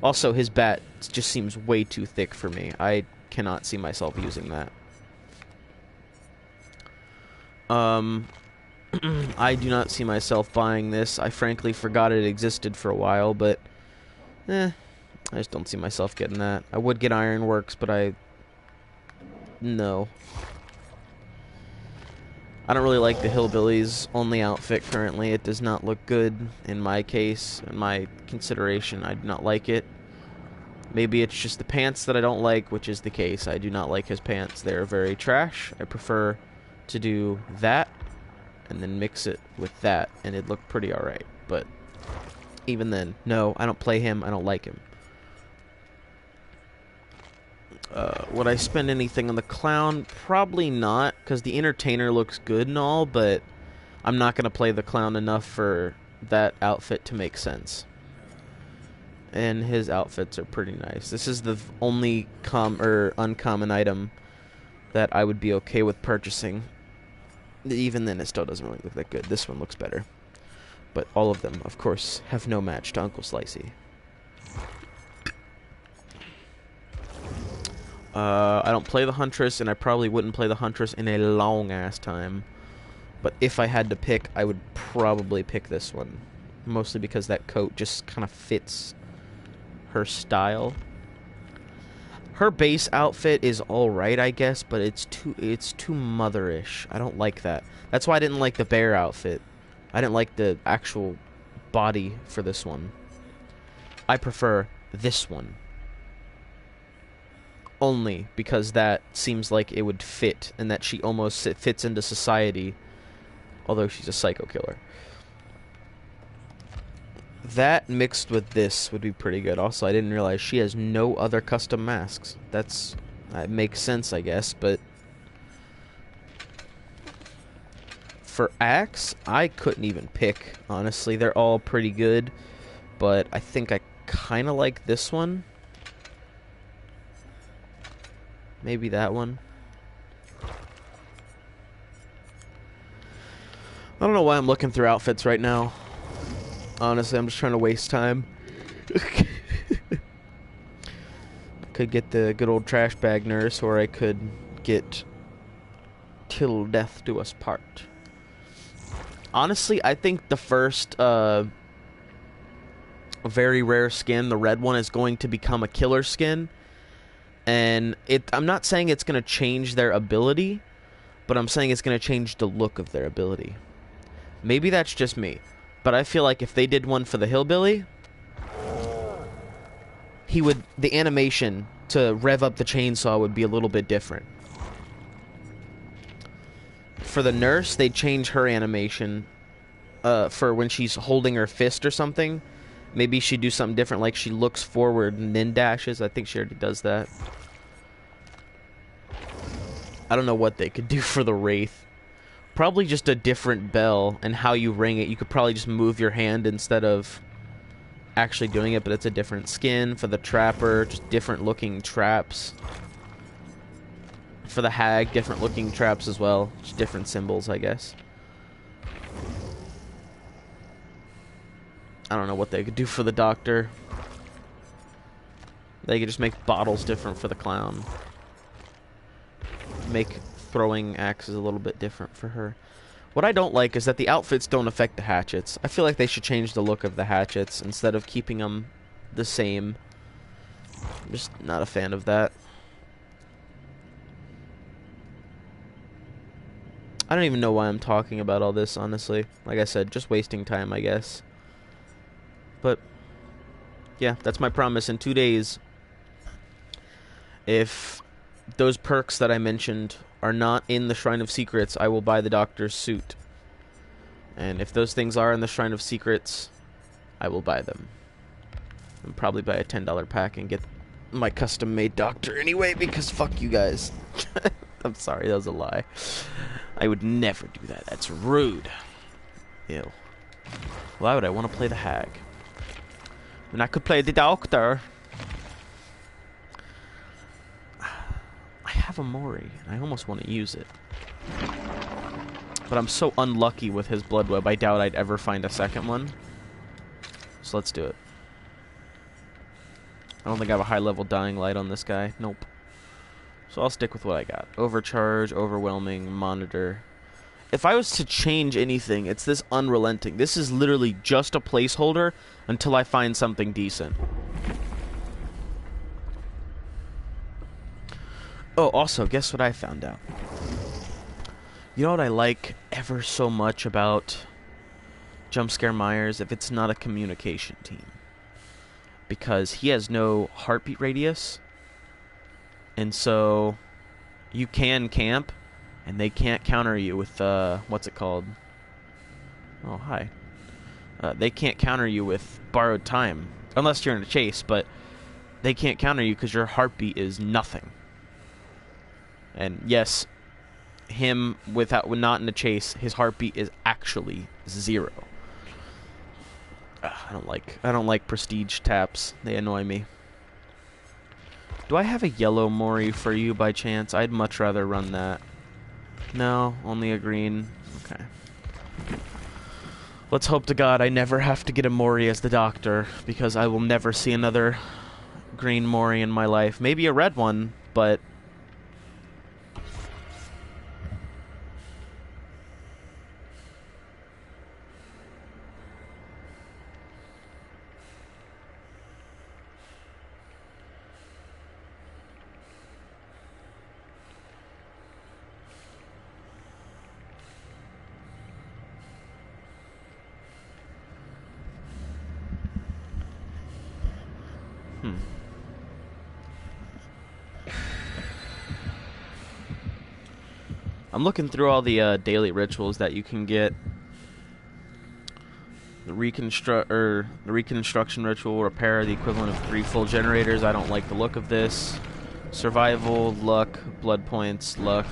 Speaker 1: Also, his bat just seems way too thick for me. I cannot see myself using that. I do not see myself buying this. I frankly forgot it existed for a while, but I just don't see myself getting that. I would get Ironworks, but no. I don't really like the Hillbilly's only outfit currently. It does not look good in my case, in my consideration. I do not like it. Maybe it's just the pants that I don't like, which is the case. I do not like his pants. They're very trash. I prefer to do that and then mix it with that, and it'd look pretty alright. But even then, no, I don't play him. I don't like him. Would I spend anything on the clown? Probably not, because the entertainer looks good and all, but I'm not going to play the clown enough for that outfit to make sense. And his outfits are pretty nice. This is the only uncommon item that I would be okay with purchasing. Even then, it still doesn't really look that good. This one looks better. But all of them, of course, have no match to Uncle Slicey. I don't play the Huntress, and I probably wouldn't play the Huntress in a long-ass time. But if I had to pick, I would probably pick this one. Mostly because that coat just kind of fits her style. Her base outfit is alright, I guess, but it's too motherish. I don't like that. That's why I didn't like the bear outfit. I didn't like the actual body for this one. I prefer this one. Only because that seems like it would fit, and that she almost fits into society, although she's a psycho killer. That mixed with this would be pretty good. Also, I didn't realize she has no other custom masks. That makes sense, I guess, but for Axe, I couldn't even pick, honestly. They're all pretty good, but I think I kind of like this one. Maybe that one. I don't know why I'm looking through outfits right now. Honestly, I'm just trying to waste time. Could get the good old trash bag nurse, or I could get till death do us part. Honestly, I think the first very rare skin, the red one, is going to become a killer skin. And I'm not saying it's going to change their ability, but I'm saying it's going to change the look of their ability. Maybe that's just me. But I feel like if they did one for the hillbilly, the animation to rev up the chainsaw would be a little bit different. For the nurse, they'd change her animation for when she's holding her fist or something. Maybe she'd do something different, like she looks forward and then dashes. I think she already does that. I don't know what they could do for the Wraith. Probably just a different bell and how you ring it. You could probably just move your hand instead of actually doing it, but it's a different skin. For the Trapper, just different looking traps. For the Hag, different looking traps as well. Just different symbols, I guess. I don't know what they could do for the Doctor. They could just make bottles different for the Clown. Make throwing axes a little bit different for her. What I don't like is that the outfits don't affect the hatchets. I feel like they should change the look of the hatchets instead of keeping them the same. I'm just not a fan of that. I don't even know why I'm talking about all this, honestly. Like I said, just wasting time, I guess. But, yeah, that's my promise. In 2 days, if those perks that I mentioned are not in the Shrine of Secrets, I will buy the Doctor's suit. And if those things are in the Shrine of Secrets, I will buy them. And probably buy a $10 pack and get my custom-made Doctor anyway, because fuck you guys. I'm sorry, that was a lie. I would never do that. That's rude. Ew. Why would I want to play the Hag when I could play the Doctor? I have a Mori, and I almost want to use it. But I'm so unlucky with his Blood Web, I doubt I'd ever find a second one. So let's do it. I don't think I have a high-level Dying Light on this guy. Nope. So I'll stick with what I got. Overcharge, Overwhelming, Monitor. If I was to change anything, it's this Unrelenting. This is literally just a placeholder until I find something decent. Oh, also, guess what I found out? You know what I like ever so much about Jumpscare Myers? If it's not a communication team. Because he has no heartbeat radius. And so you can camp, and they can't counter you with, what's it called? Oh, hi. They can't counter you with borrowed time. Unless you're in a chase, but they can't counter you because your heartbeat is nothing. And yes, him when not in a chase, his heartbeat is actually 0. I don't like prestige taps. They annoy me. Do I have a yellow Mori for you by chance? I'd much rather run that. No, only a green. Okay. Let's hope to God I never have to get a Mori as the Doctor, because I will never see another green Mori in my life. Maybe a red one, but I'm looking through all the daily rituals that you can get. The reconstruction ritual will repair the equivalent of 3 full generators. I don't like the look of this. Survival, luck, blood points, luck,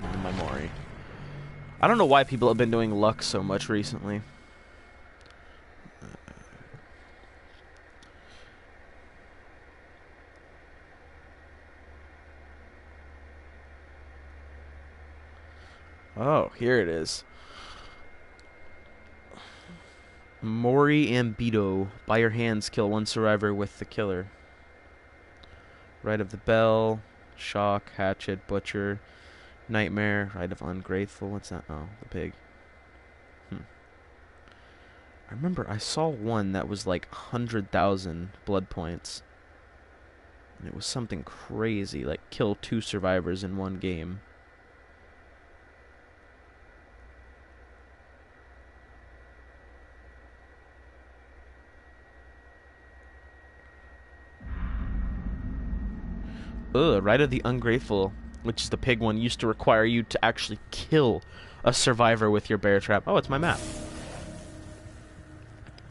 Speaker 1: and memory. I don't know why people have been doing luck so much recently. Oh, here it is. Mori Ambido. By your hands, kill 1 survivor with the killer. Rite of the Bell, Shock, Hatchet, Butcher, Nightmare, Rite of Ungrateful. What's that? Oh, the pig. I remember I saw one that was like 100,000 blood points. And it was something crazy, like kill 2 survivors in 1 game. Ugh, Rite of the Ungrateful, which is the pig one, used to require you to actually kill a survivor with your bear trap. Oh, it's my map.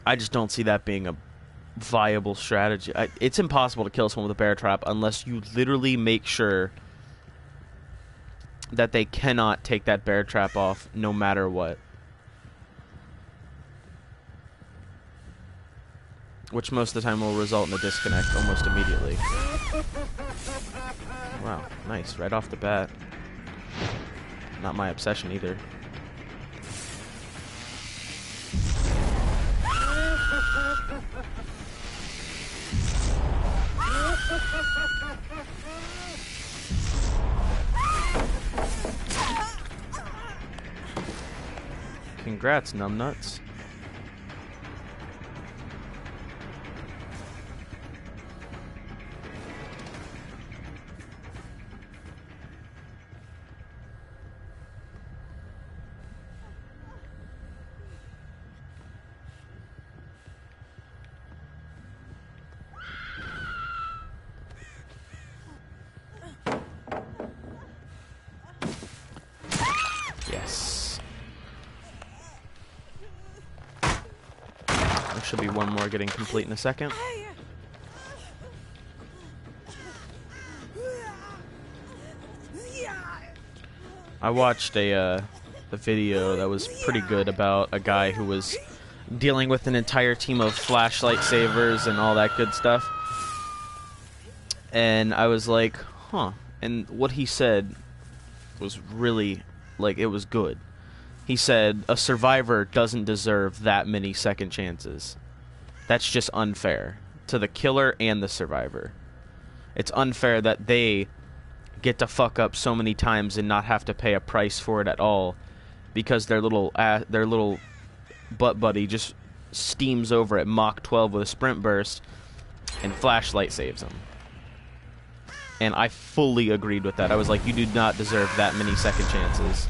Speaker 1: I just don't see that being a viable strategy. It's impossible to kill someone with a bear trap unless you literally make sure that they cannot take that bear trap off no matter what. Which most of the time will result in a disconnect almost immediately. Wow, nice. Right off the bat. Not my obsession either. Congrats, numbnuts. Yes. There should be one more getting complete in a second. I watched a video that was pretty good about a guy who was dealing with an entire team of flashlight savers and all that good stuff. And I was like, huh. And what he said was really, like, it was good. He said, a survivor doesn't deserve that many second chances. That's just unfair to the killer and the survivor. It's unfair that they get to fuck up so many times and not have to pay a price for it at all because their little butt buddy just steams over at Mach 12 with a sprint burst and flashlight saves him. And I fully agreed with that. I was like, you do not deserve that many second chances.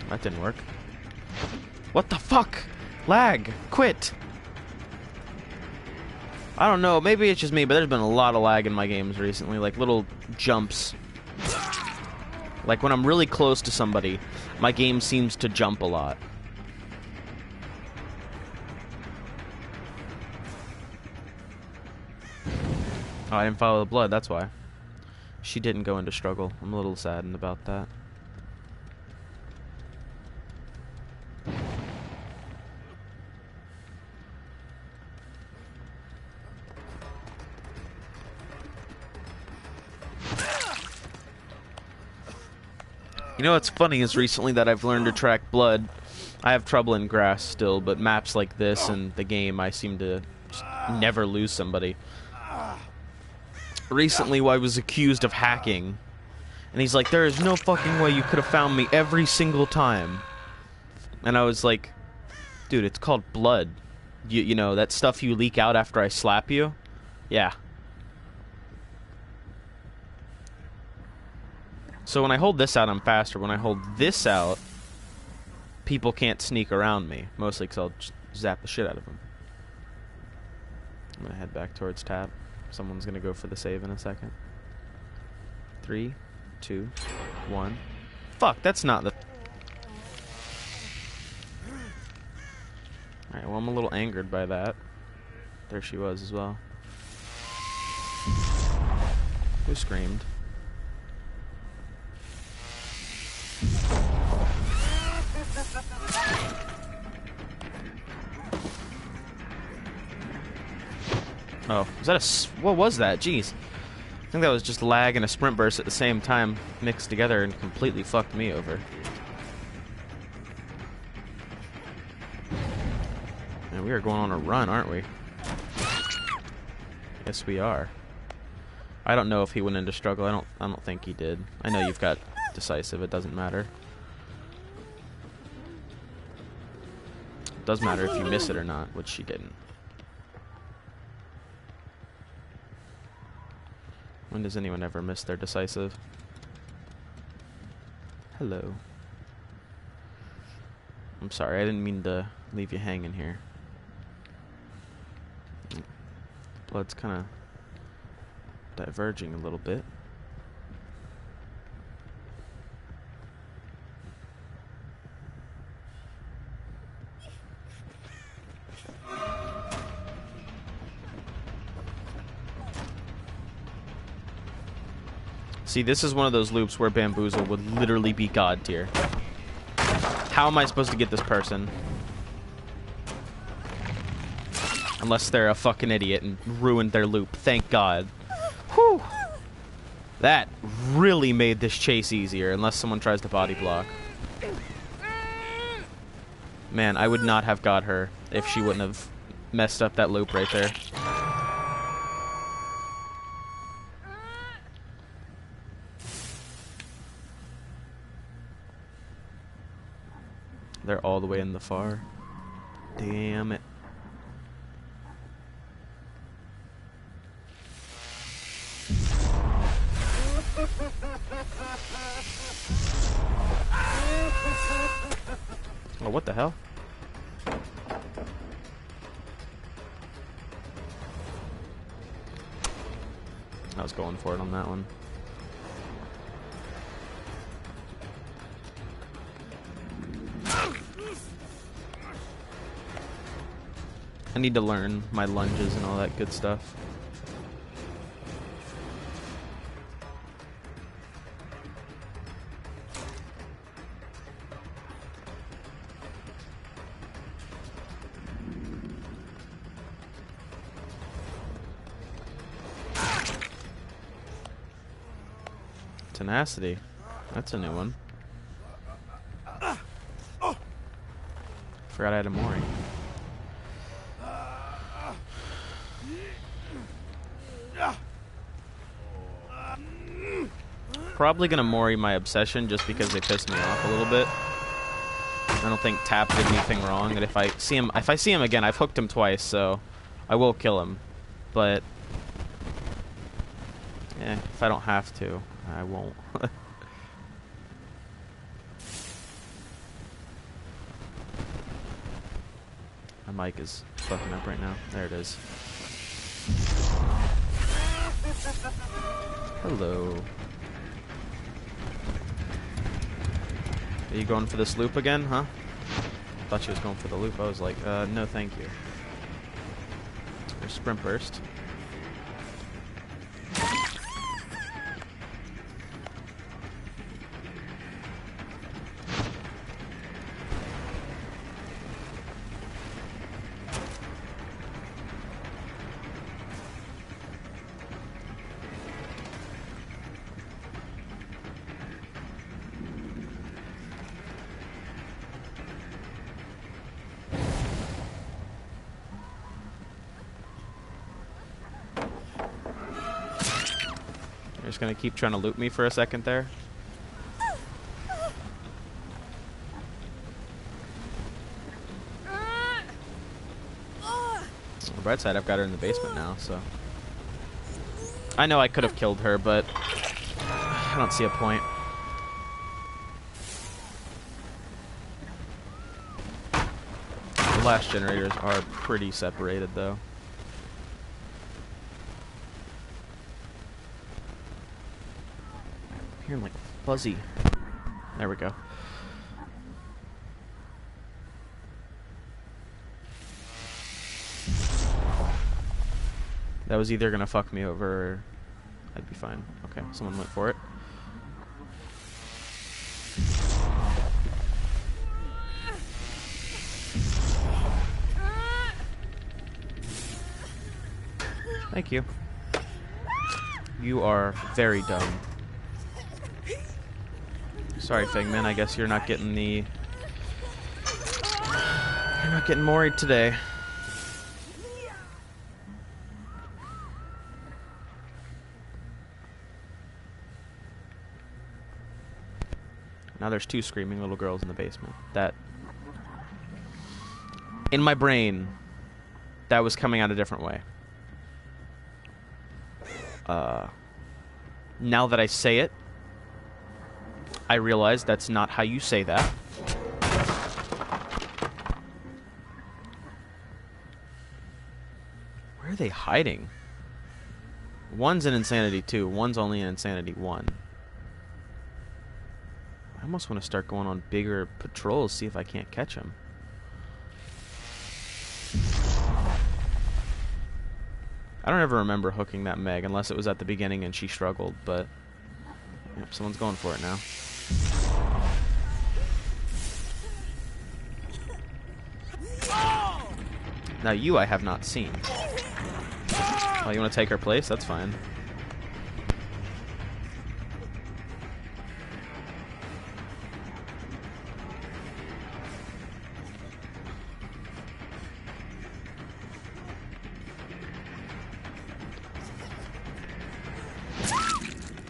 Speaker 1: That didn't work. What the fuck? Lag. Quit. I don't know. Maybe it's just me, but there's been a lot of lag in my games recently. Like little jumps. Like when I'm really close to somebody, my game seems to jump a lot. Oh, I didn't follow the blood, that's why. She didn't go into struggle. I'm a little saddened about that. You know what's funny is recently that I've learned to track blood. I have trouble in grass still, but maps like this and the game, I seem to just never lose somebody. Recently, I was accused of hacking, and he's like, there is no fucking way you could have found me every single time. And I was like, dude, it's called blood. You know, that stuff you leak out after I slap you? Yeah. So when I hold this out, I'm faster. When I hold this out, people can't sneak around me. Mostly because I'll just zap the shit out of them. I'm gonna head back towards tap. Someone's gonna go for the save in a second. 3, 2, 1. Fuck, that's not the... Alright, well, I'm a little angered by that. There she was as well. Who screamed? Oh, was that a... What was that? Jeez. I think that was just lag and a sprint burst at the same time mixed together and completely fucked me over. Man, we are going on a run, aren't we? Yes, we are. I don't know if he went into struggle. I don't think he did. I know you've got decisive. It doesn't matter. It does matter if you miss it or not, which she didn't. When does anyone ever miss their decisive? Hello. I'm sorry, I didn't mean to leave you hanging here. Blood's kind of diverging a little bit. See, this is one of those loops where Bamboozle would literally be God tier. How am I supposed to get this person? Unless they're a fucking idiot and ruined their loop. Thank God. Whew. That really made this chase easier, unless someone tries to body block. Man, I would not have got her if she wouldn't have messed up that loop right there. They're all the way in the far. Damn it. Oh, what the hell? I was going for it on that one. I need to learn my lunges and all that good stuff. Tenacity. That's a new one. Forgot I had a Mori. Probably gonna Mori my obsession just because they pissed me off a little bit. I don't think Tap did anything wrong, and if I see him again, I've hooked him twice, so I will kill him. But yeah, if I don't have to, I won't. My mic is fucking up right now. There it is. Hello. Are you going for this loop again, huh? Thought she was going for the loop. I was like, no thank you. There's Sprint Burst. You're just gonna keep trying to loop me for a second there. On the bright side, I've got her in the basement now, so I know I could have killed her, but I don't see a point. The last generators are pretty separated, though. hearing like fuzzy. There we go. That was either gonna fuck me over or I'd be fine. Okay, someone went for it. Thank you. You are very dumb. Sorry, Figman, I guess you're not getting the... You're not getting moried today. Now there's 2 screaming little girls in the basement. That... In my brain, that was coming out a different way. Now that I say it, I realize that's not how you say that. Where are they hiding? One's in Insanity 2. One's only in Insanity 1. I almost want to start going on bigger patrols, see if I can't catch them. I don't ever remember hooking that Meg, unless it was at the beginning and she struggled, but... Yep, someone's going for it now. Now you I have not seen. Oh, you want to take her place? That's fine.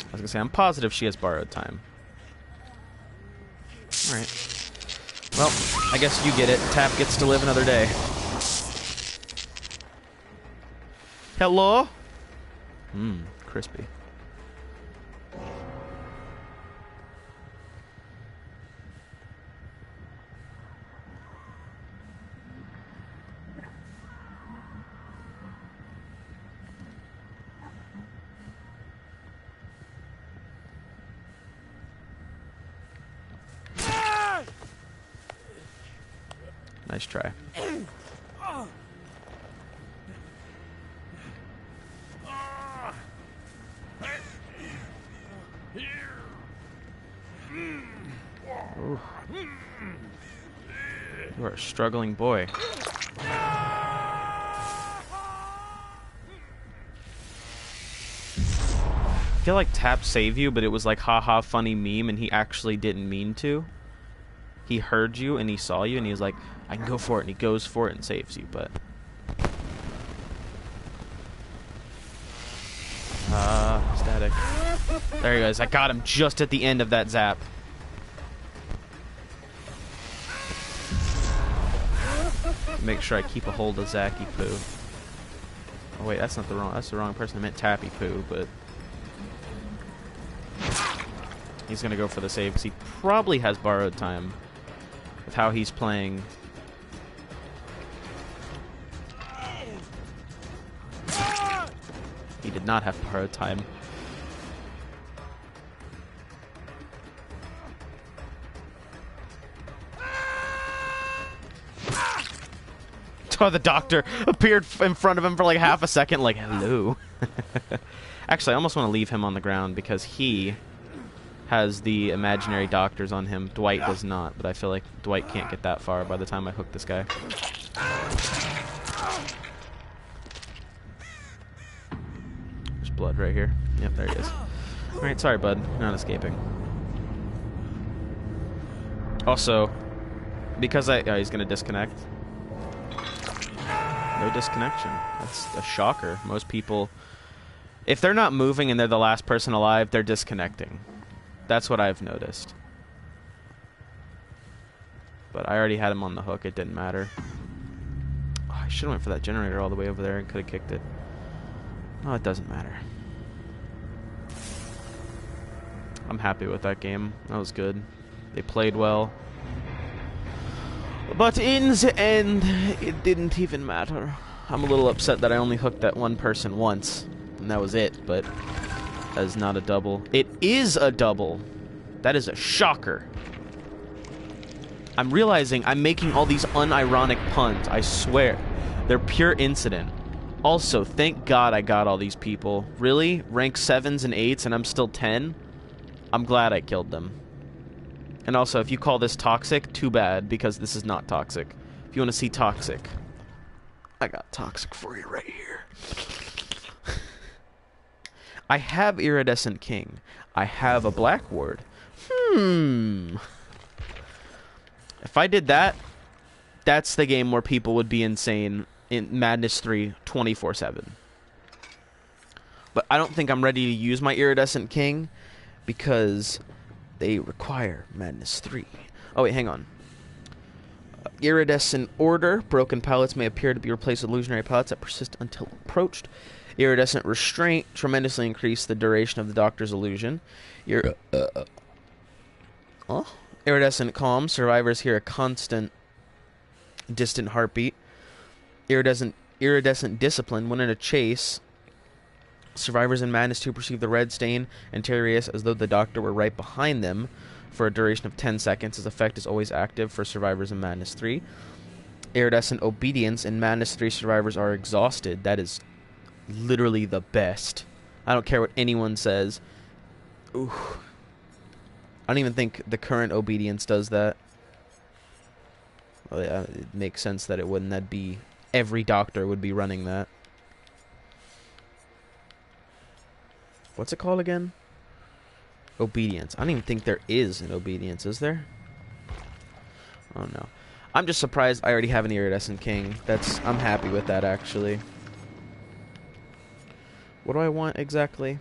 Speaker 1: I was gonna say, I'm positive she has borrowed time. Alright. Well, I guess you get it. Tap gets to live another day. Hello? Crispy. Nice try. Ooh. You are a struggling boy. I feel like Tap saved you, but it was like haha funny meme and he actually didn't mean to. He heard you and he saw you and he was like, I can go for it, and he goes for it and saves you, but... static. There he goes. I got him just at the end of that zap. Make sure I keep a hold of Zacky Poo. Oh wait, that's the wrong person. I meant Tappy Poo, but... He's gonna go for the save, because he probably has borrowed time. With how he's playing... He did not have borrowed time. Oh, the doctor appeared in front of him for like half a second, like, hello. Actually, I almost want to leave him on the ground because he has the imaginary doctors on him. Dwight does not, but I feel like Dwight can't get that far by the time I hook this guy. There's blood right here. Yep, there he is. Alright, sorry, bud. You're not escaping. Also, because oh, he's going to disconnect. No disconnection. That's a shocker. Most people, if they're not moving and they're the last person alive, they're disconnecting. That's what I've noticed. But I already had him on the hook. It didn't matter. Oh, I should have went for that generator all the way over there and could have kicked it. No, it doesn't matter. I'm happy with that game. That was good. They played well. But in the end, it didn't even matter. I'm a little upset that I only hooked that one person once, and that was it, but That is not a double. It is a double. That is a shocker. I'm realizing I'm making all these unironic puns. I swear. They're pure incident. Also, thank God I got all these people. Really? Rank 7s and 8s and I'm still 10? I'm glad I killed them. And also, if you call this toxic, too bad, because this is not toxic. If you want to see toxic, I got toxic for you right here. I have Iridescent King. I have a Black Ward. If I did that, that's the game where people would be insane in Madness 3 24/7. But I don't think I'm ready to use my Iridescent King because they require Madness 3. Oh, wait, hang on. Iridescent Order. Broken pallets may appear to be replaced with illusionary pallets that persist until approached. Iridescent Restraint. Tremendously increase the duration of the Doctor's illusion. Iridescent Calm. Survivors hear a constant, distant heartbeat. Iridescent Discipline. When in a chase, survivors in Madness 2 perceive the red stain and Terrius as though the Doctor were right behind them for a duration of 10 seconds. This effect is always active for survivors in Madness 3. Iridescent Obedience. In Madness 3, survivors are exhausted. That is literally the best. I don't care what anyone says. Ooh. I don't even think the current Obedience does that. Well, yeah, it makes sense that it wouldn't. That'd be... every Doctor would be running that. What's it called again? Obedience. I don't even think there is an Obedience, is there? Oh no. I'm just surprised I already have an Iridescent King. I'm happy with that, actually. What do I want exactly?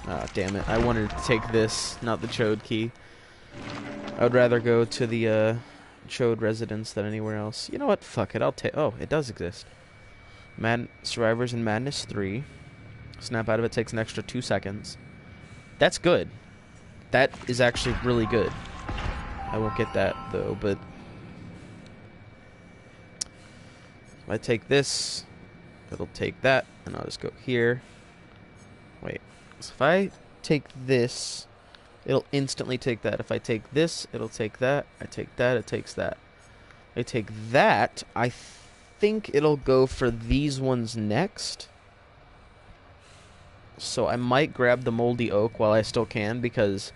Speaker 1: Ah, damn it. I wanted to take this, not the Chode key. I would rather go to the Chode residence than anywhere else. You know what? Fuck it. I'll take... oh, it does exist. Survivors in Madness 3. Snap out of it takes an extra 2 seconds. That's good. That is actually really good. I won't get that, though, but... if I take this, it'll take that, and I'll just go here. Wait. So if I take this... it'll instantly take that. If I take this, it'll take that. I take that, it takes that. I take that, I think it'll go for these ones next. So I might grab the Moldy Oak while I still can, because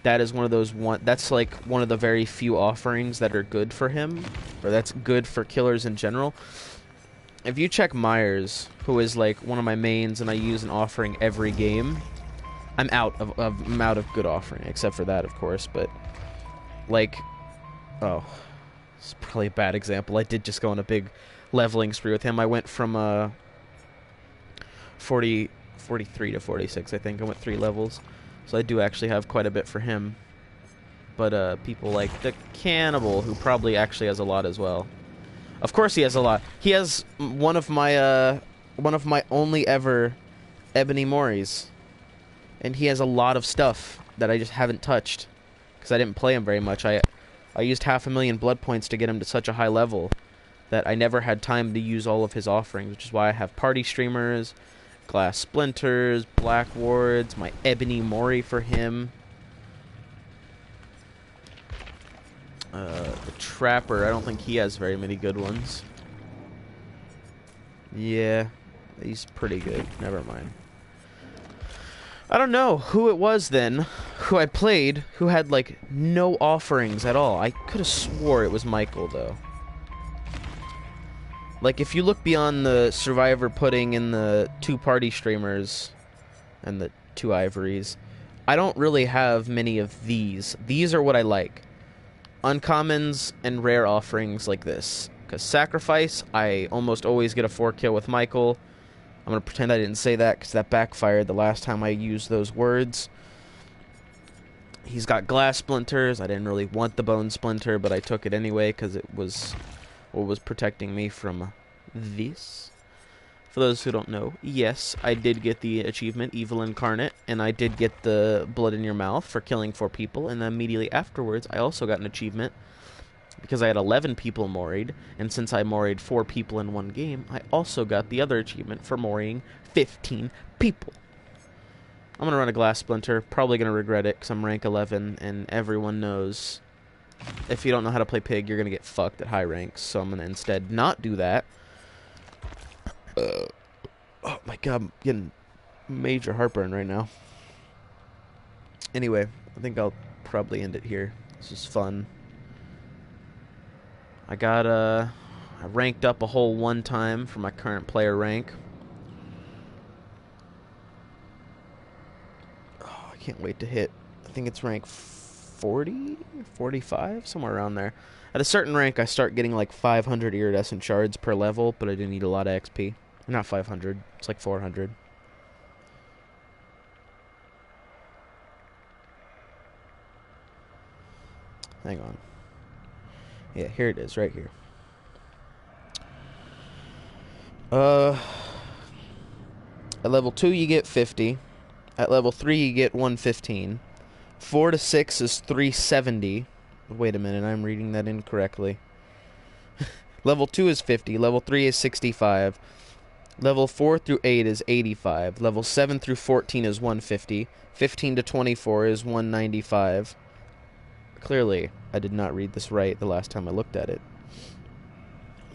Speaker 1: that is one of those that's like one of the very few offerings that are good for him, or that's good for killers in general. If you check Myers, who is like one of my mains, and I use an offering every game, I'm out of good offering, except for that, of course. But like, oh, it's probably a bad example. I did just go on a big leveling spree with him. I went from 43 to 46, I think. I went 3 levels, so I do actually have quite a bit for him. But people like the Cannibal, who probably actually has a lot as well. Of course he has a lot. He has one of my only ever Ebony Moris. And he has a lot of stuff that I just haven't touched, because I didn't play him very much. I used 500,000 blood points to get him to such a high level that I never had time to use all of his offerings, which is why I have Party Streamers, Glass Splinters, Black Wards, my Ebony Mori for him. The Trapper, I don't think he has very many good ones. Yeah, he's pretty good. Never mind. I don't know who it was then, who I played, who had, like, no offerings at all. I could have swore it was Michael, though. Like, if you look beyond the Survivor Pudding and the 2 Party Streamers and the 2 Ivories, I don't really have many of these. These are what I like. Uncommons and rare offerings like this. Because Sacrifice, I almost always get a 4-kill with Michael. I'm going to pretend I didn't say that, because that backfired the last time I used those words. He's got Glass Splinters. I didn't really want the Bone Splinter, but I took it anyway, because it was what was protecting me from this. For those who don't know, yes, I did get the achievement, Evil Incarnate, and I did get the Blood in Your Mouth for killing 4 people, and then immediately afterwards, I also got an achievement, because I had 11 people moried, and since I moried 4 people in one game, I also got the other achievement for moriing 15 people. I'm going to run a glass splinter, probably going to regret it because I'm rank 11, and everyone knows if you don't know how to play pig, you're going to get fucked at high ranks, so I'm going to instead not do that. Oh my god, I'm getting major heartburn right now. Anyway, I think I'll probably end it here. This is fun. I ranked up a whole 1 time for my current player rank. Oh, I can't wait to hit, I think it's rank 40? 45? Somewhere around there. At a certain rank, I start getting like 500 iridescent shards per level, but I do need a lot of XP. Not 500, it's like 400. Hang on. Yeah, here it is, right here. At level 2 you get 50. At level 3 you get 115. 4 to 6 is 370. Wait a minute, I'm reading that incorrectly. Level 2 is 50. Level 3 is 65. Level 4 through 8 is 85. Level 7 through 14 is 150. 15 to 24 is 195. Clearly, I did not read this right the last time I looked at it.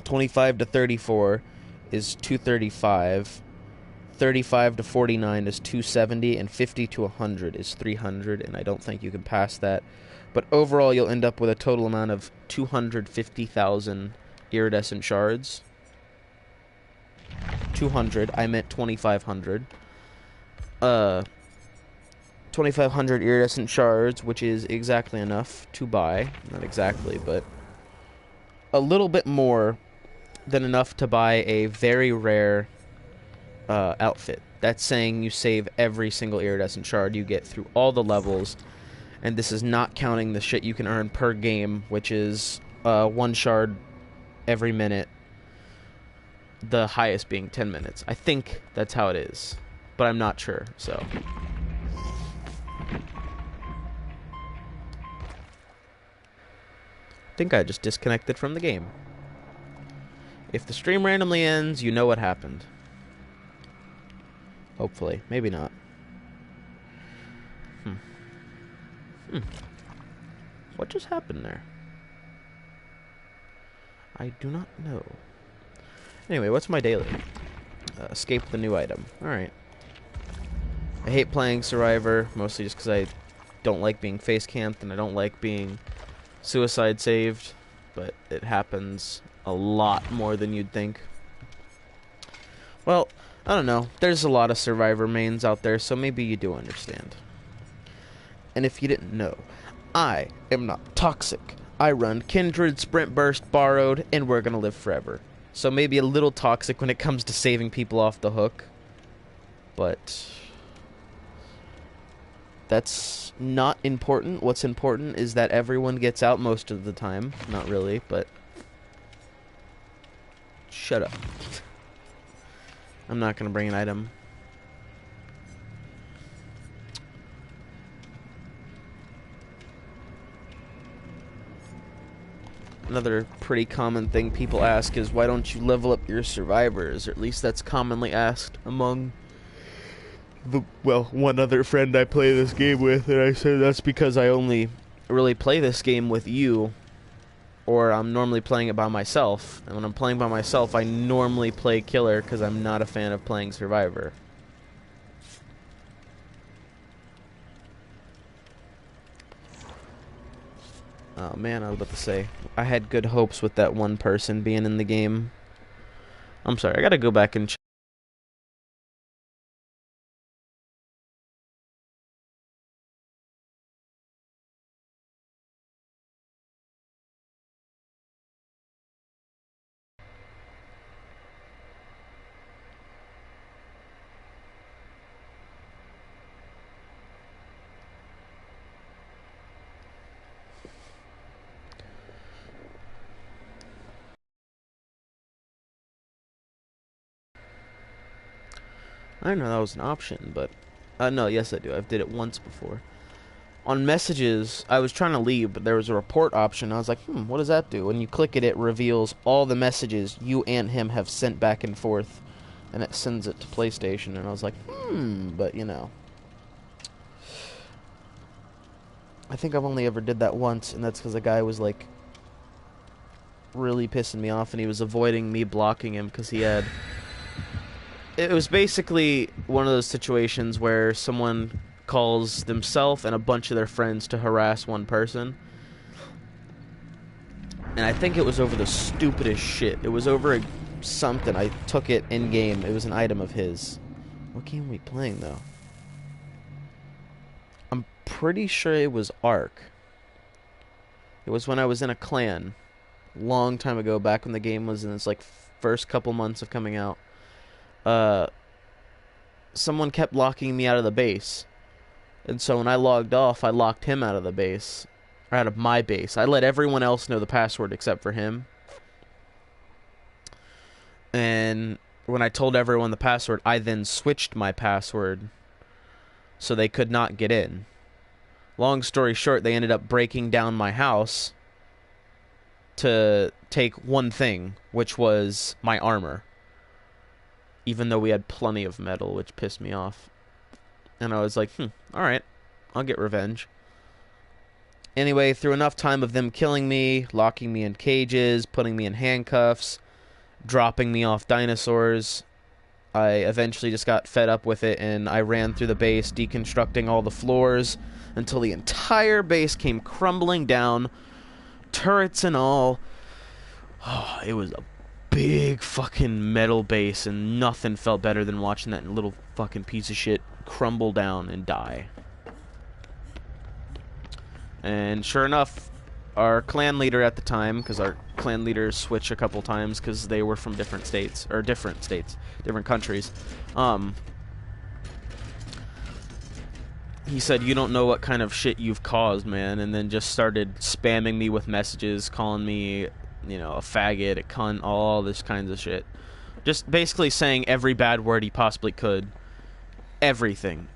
Speaker 1: 25 to 34 is 235. 35 to 49 is 270, and 50 to 100 is 300, and I don't think you can pass that. But overall, you'll end up with a total amount of 250,000 iridescent shards. 200, I meant 2,500. 2,500 iridescent shards, which is exactly enough to buy. Not exactly, but a little bit more than enough to buy a very rare outfit. That's saying you save every single iridescent shard you get through all the levels, and this is not counting the shit you can earn per game, which is 1 shard every minute, the highest being 10 minutes. I think that's how it is, but I'm not sure, so. I think I just disconnected from the game. If the stream randomly ends, you know what happened. Hopefully. Maybe not. What just happened there? I do not know. Anyway, what's my daily? Escape the new item. Alright. I hate playing Survivor, mostly just because I don't like being face camped and I don't like being suicide saved, but it happens a lot more than you'd think. Well, I don't know. There's a lot of Survivor mains out there, so maybe you do understand. And if you didn't know, I am not toxic. I run Kindred, Sprint Burst, Borrowed, and We're Gonna Live Forever. So maybe a little toxic when it comes to saving people off the hook. But that's not important. What's important is that everyone gets out most of the time. Not really, but shut up. I'm not gonna bring an item. Another pretty common thing people ask is, why don't you level up your survivors? Or at least that's commonly asked among the, well, one other friend I play this game with, and I said that's because I only really play this game with you, or I'm normally playing it by myself. And when I'm playing by myself, I normally play Killer because I'm not a fan of playing Survivor. Oh man, I was about to say, I had good hopes with that one person being in the game. I'm sorry, I gotta go back and check. I didn't know that was an option, but no, yes I do. I've did it once before. on messages, I was trying to leave, but there was a report option. I was like, what does that do? When you click it, it reveals all the messages you and him have sent back and forth, and it sends it to PlayStation. And I was like, but you know. I think I've only ever did that once, and that's because the guy was like really pissing me off, and he was avoiding me blocking him because he had... It was basically one of those situations where someone calls themselves and a bunch of their friends to harass one person. And I think it was over the stupidest shit. It was over something. I took it in-game. It was an item of his. What game were we playing, though? I'm pretty sure it was Ark. It was when I was in a clan. Long time ago, back when the game was in its, like, first couple months of coming out. Someone kept locking me out of the base. And so when I logged off, I locked him out of the base. Or out of my base. I let everyone else know the password except for him. And when I told everyone the password, I then switched my password so they could not get in. Long story short, they ended up breaking down my house to take one thing, which was my armor. Even though we had plenty of metal, which pissed me off. And I was like, alright, I'll get revenge. Anyway, through enough time of them killing me, locking me in cages, putting me in handcuffs, dropping me off dinosaurs, I eventually just got fed up with it, and I ran through the base, deconstructing all the floors, until the entire base came crumbling down, turrets and all. Oh, it was a big fucking metal base, and nothing felt better than watching that little fucking piece of shit crumble down and die. And sure enough, our clan leader at the time, because our clan leaders switch a couple times because they were from different states, different countries, he said, "You don't know what kind of shit you've caused, man," and then just started spamming me with messages, calling me, you know, a faggot, a cunt, all this kinds of shit. Just basically saying every bad word he possibly could. Everything.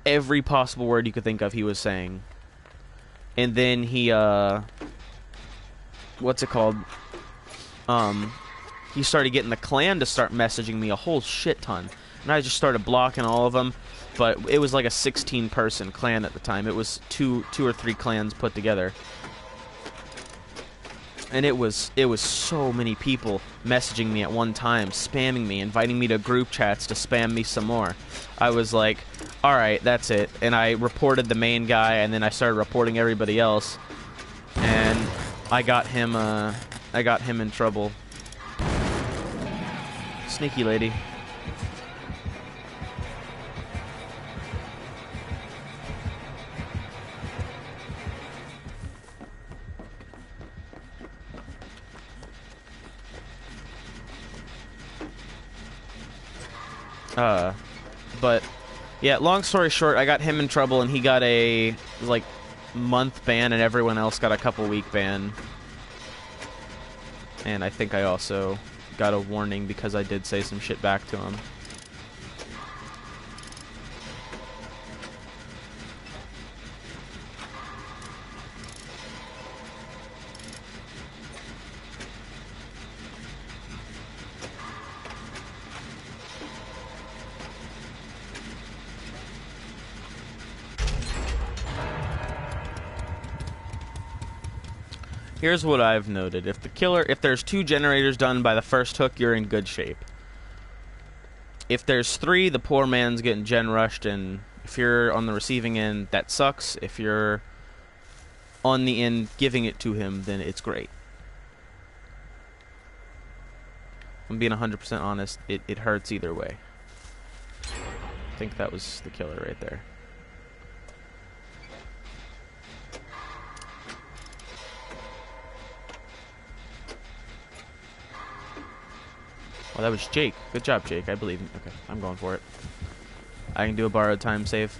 Speaker 1: Every possible word you could think of, he was saying. And then he, what's it called? He started getting the clan to start messaging me a whole shit ton. And I just started blocking all of them. But it was like a 16-person clan at the time. It was two or three clans put together. And it was so many people messaging me at one time, spamming me, inviting me to group chats to spam me some more. I was like, alright, that's it. And I reported the main guy, and then I started reporting everybody else. And I got him in trouble. Sneaky lady. But yeah, long story short, I got him in trouble, and he got a like month ban, and everyone else got a couple week ban. And I think I also got a warning because I did say some shit back to him. Here's what I've noted. If there's 2 generators done by the first hook, you're in good shape. If there's 3, the poor man's getting gen rushed, and if you're on the receiving end, that sucks. If you're on the end giving it to him, then it's great. I'm being 100% honest, it hurts either way. I think that was the killer right there. Oh, that was Jake. Good job, Jake. I believe in. Okay, I'm going for it. I can do a borrowed time save.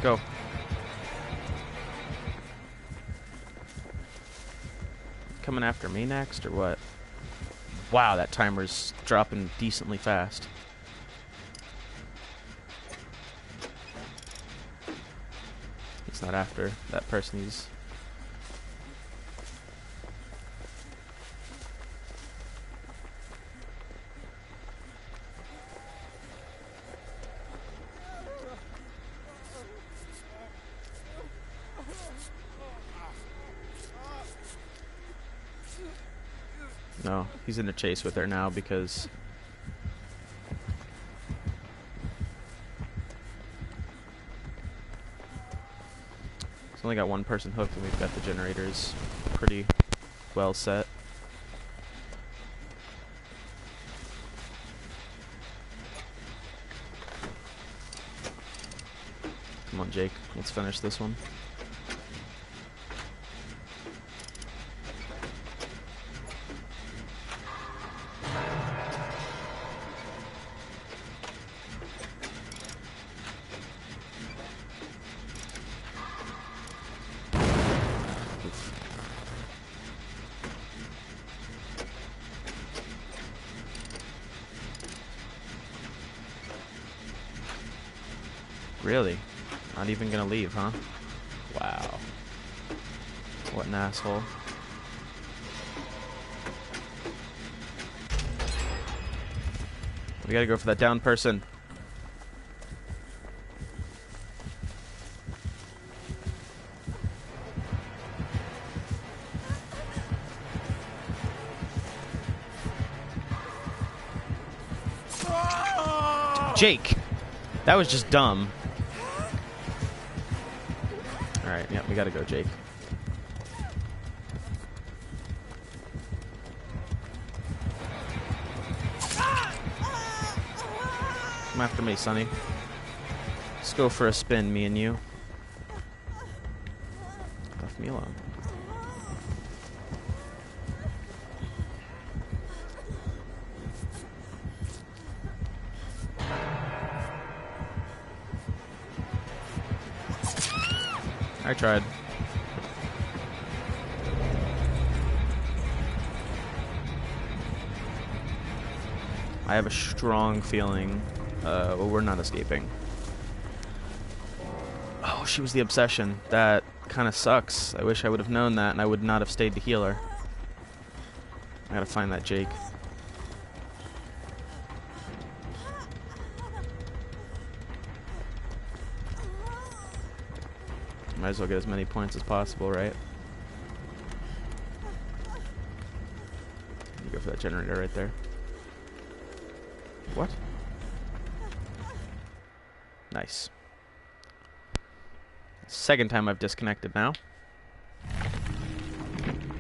Speaker 1: Go. Coming after me next, or what? Wow, that timer's dropping decently fast. It's not after that person. He's... No, he's in a chase with her now because... It's only got one person hooked and we've got the generators pretty well set. Come on, Jake. Let's finish this one. Really? Not even gonna leave, huh? Wow. What an asshole. We gotta go for that down person. Jake! That was just dumb. Alright, yeah, we gotta go, Jake. Come after me, Sonny. Let's go for a spin, me and you. Left me alone. I tried. I have a strong feeling well, we're not escaping. Oh, she was the obsession. That kind of sucks. I wish I would have known that and I would not have stayed to heal her. I gotta find that Jake. Might as well get as many points as possible, right? You go for that generator right there. What? Nice. Second time I've disconnected now.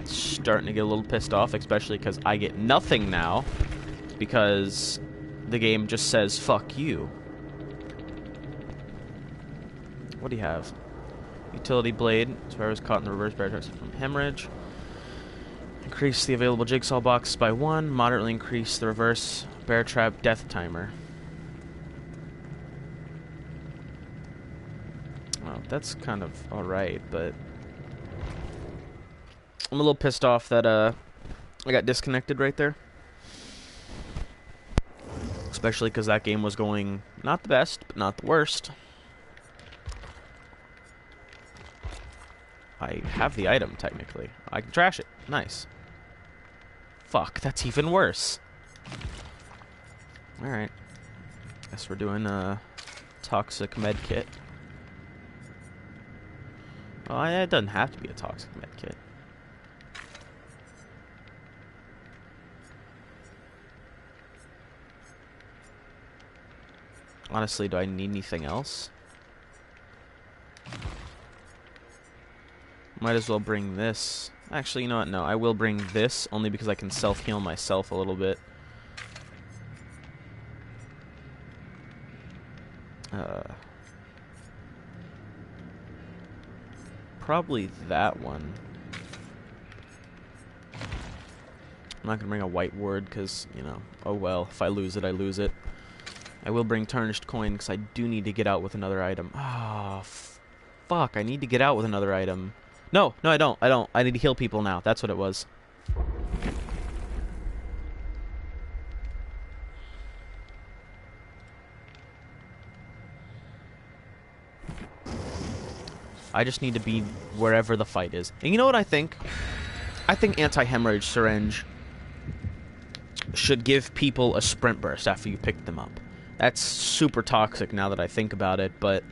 Speaker 1: Starting to get a little pissed off, especially because I get nothing now. Because the game just says, fuck you. What do you have? Utility blade. So I was caught in the reverse bear trap from hemorrhage. Increase the available jigsaw boxes by 1. Moderately increase the reverse bear trap death timer. Well, that's kind of alright, but I'm a little pissed off that I got disconnected right there. Especially because that game was going not the best, but not the worst. I have the item, technically. I can trash it. Nice. Fuck, that's even worse. Alright. Guess we're doing a toxic med kit. Well, it doesn't have to be a toxic med kit. Honestly, do I need anything else? Might as well bring this. Actually, you know what? No, I will bring this only because I can self-heal myself a little bit. Probably that one. I'm not going to bring a white ward because, you know, oh well, if I lose it, I lose it. I will bring tarnished coin because I do need to get out with another item. Ah, fuck, I need to get out with another item. No, I don't. I need to heal people now. That's what it was. I just need to be wherever the fight is. And you know what I think? I think anti-hemorrhage syringe should give people a sprint burst after you pick them up. That's super toxic now that I think about it, but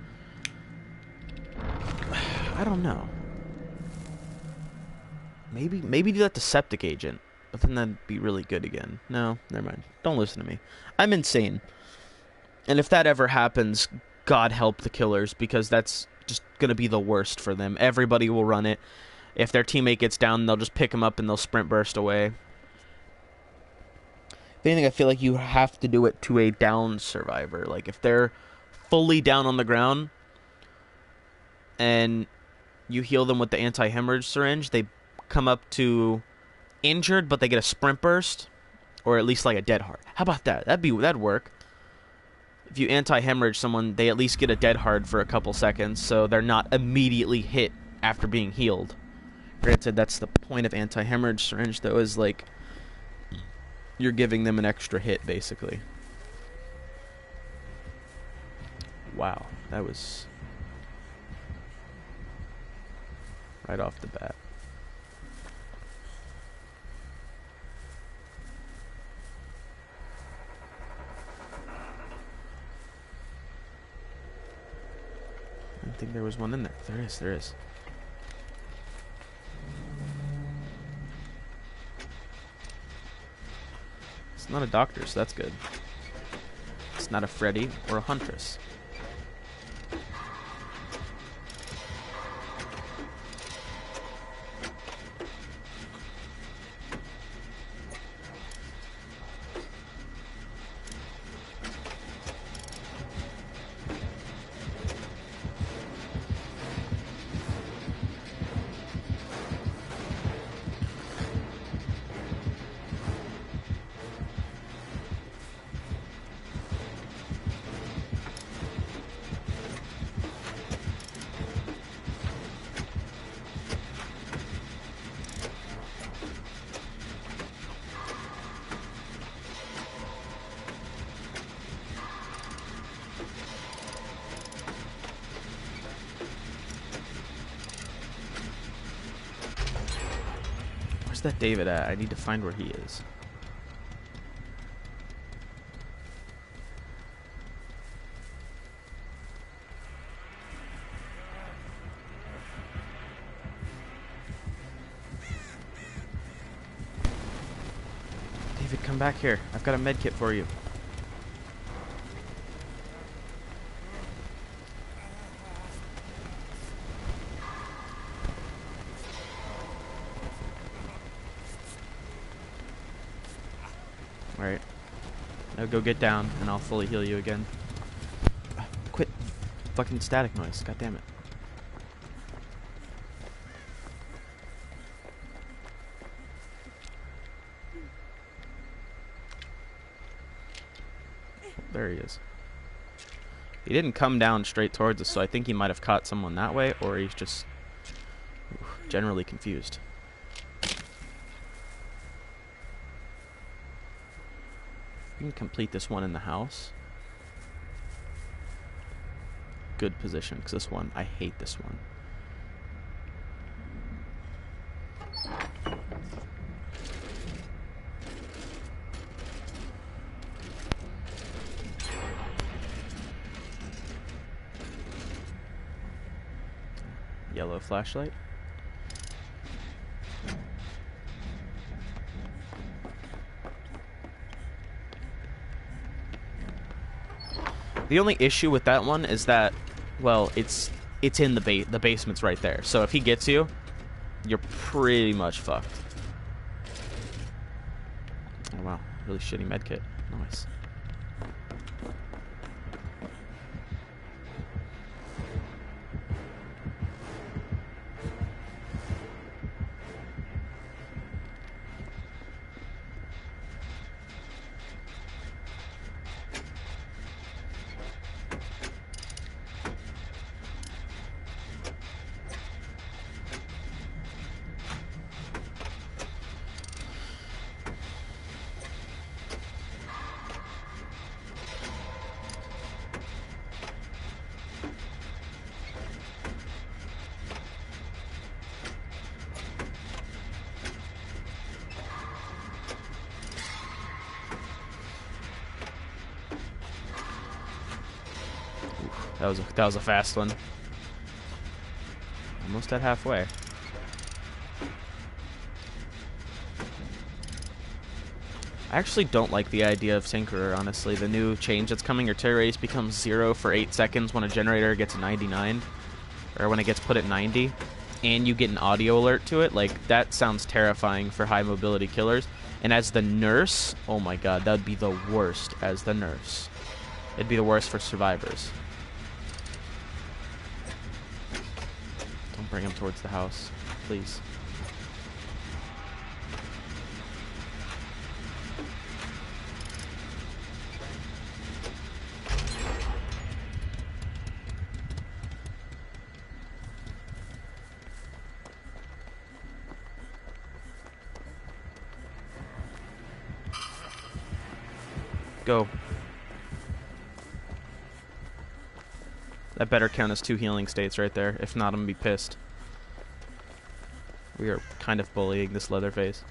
Speaker 1: I don't know. Maybe do that to septic agent, but then that'd be really good again. No, never mind. Don't listen to me. I'm insane. And if that ever happens, God help the killers, because that's just gonna be the worst for them. Everybody will run it. If their teammate gets down, they'll just pick him up and they'll sprint burst away. If anything, I feel like you have to do it to a down survivor. Like, if they're fully down on the ground and you heal them with the anti-hemorrhage syringe, they come up to injured, but they get a sprint burst, or at least like a dead hard. How about that? That'd work. If you anti-hemorrhage someone, they at least get a dead hard for a couple seconds, so they're not immediately hit after being healed. Granted, that's the point of anti-hemorrhage syringe, though, is like you're giving them an extra hit, basically. Wow, that was right off the bat. I didn't think there was one in there. There is. It's not a doctor, so that's good. It's not a Freddy or a Huntress. Where's that David at? I need to find where he is. David, come back here. I've got a med kit for you. Alright. Now go get down, and I'll fully heal you again. Quit fucking static noise. God damn it. There he is. He didn't come down straight towards us, so I think he might have caught someone that way, or he's just generally confused. We can complete this one in the house. Good position, because this one, I hate this one. Yellow flashlight. The only issue with that one is that, well, it's in the basement's right there. So if he gets you, you're pretty much fucked. Oh wow, really shitty medkit. Nice. That was a fast one. Almost at halfway. I actually don't like the idea of Tinkerer, honestly. The new change that's coming, your tear radius becomes 0 for 8 seconds when a generator gets 99. Or when it gets put at 90. And you get an audio alert to it. Like, that sounds terrifying for high mobility killers. And as the nurse, oh my god, that would be the worst as the nurse. It'd be the worst for survivors. Don't bring him towards the house, please. Go. That better count as 2 healing states right there. If not, I'm gonna be pissed. We are kind of bullying this Leatherface.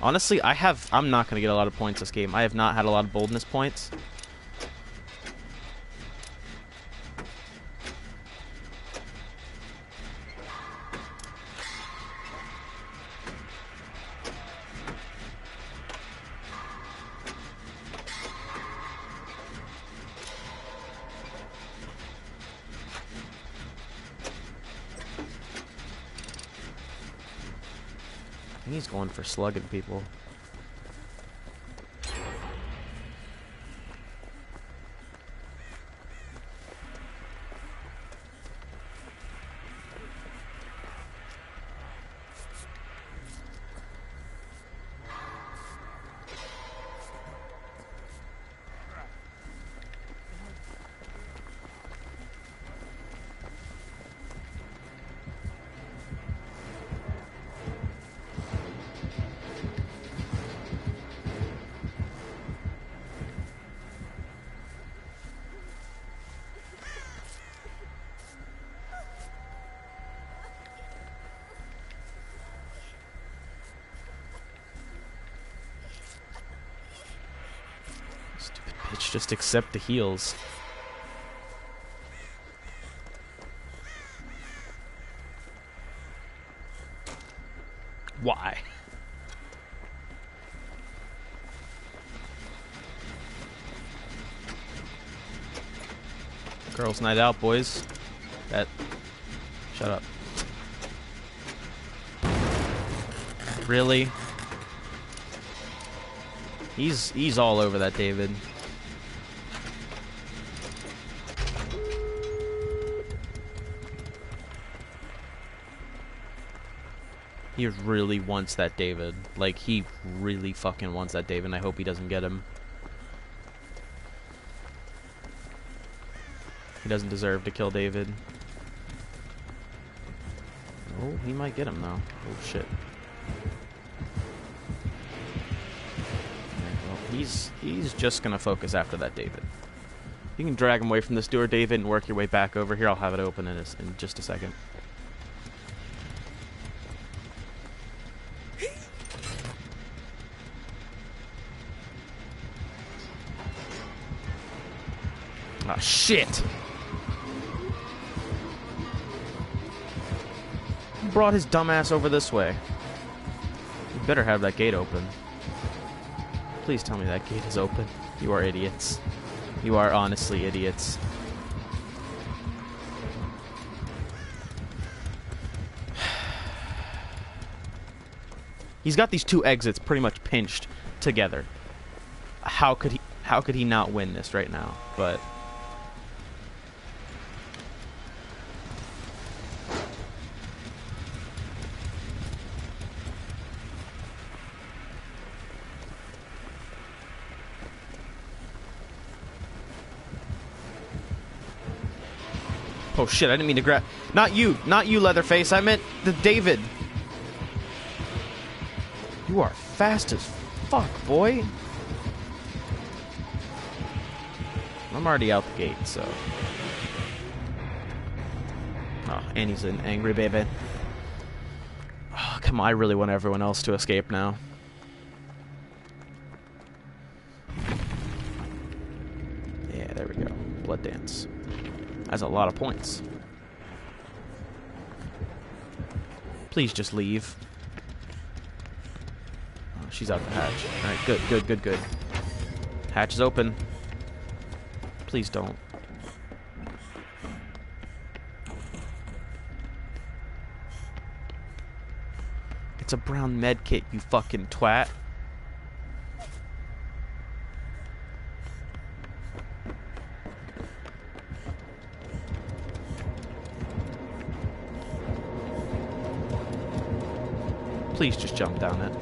Speaker 1: Honestly, I'm not gonna get a lot of points this game. I have not had a lot of boldness points. I think he's going for slugging people. Stupid bitch, just accept the heals. Why? Girls' night out, boys. Shut up. Really? He's all over that David. He really wants that David. Like, he really fucking wants that David, and I hope he doesn't get him. He doesn't deserve to kill David. Oh, he might get him, though. Oh, shit. He's just gonna focus after that David. You can drag him away from this door, David, and work your way back over here. I'll have it open in just a second. Ah, shit! Brought his dumbass over this way. You better have that gate open. Please tell me that gate is open. You are idiots. You are honestly idiots. He's got these two exits pretty much pinched together. How could he not win this right now? But oh shit, I didn't mean to grab... Not you, Leatherface. I meant the David. You are fast as fuck, boy. I'm already out the gate, so... Oh, and he's an angry baby. Oh, Come on, I really want everyone else to escape now. Yeah, there we go. Blood dance. That's a lot of points. Please just leave. Oh, she's out the hatch. Alright, good, good, good, good. Hatch is open. Please don't. It's a brown med kit, you fucking twat. Please just jump down it.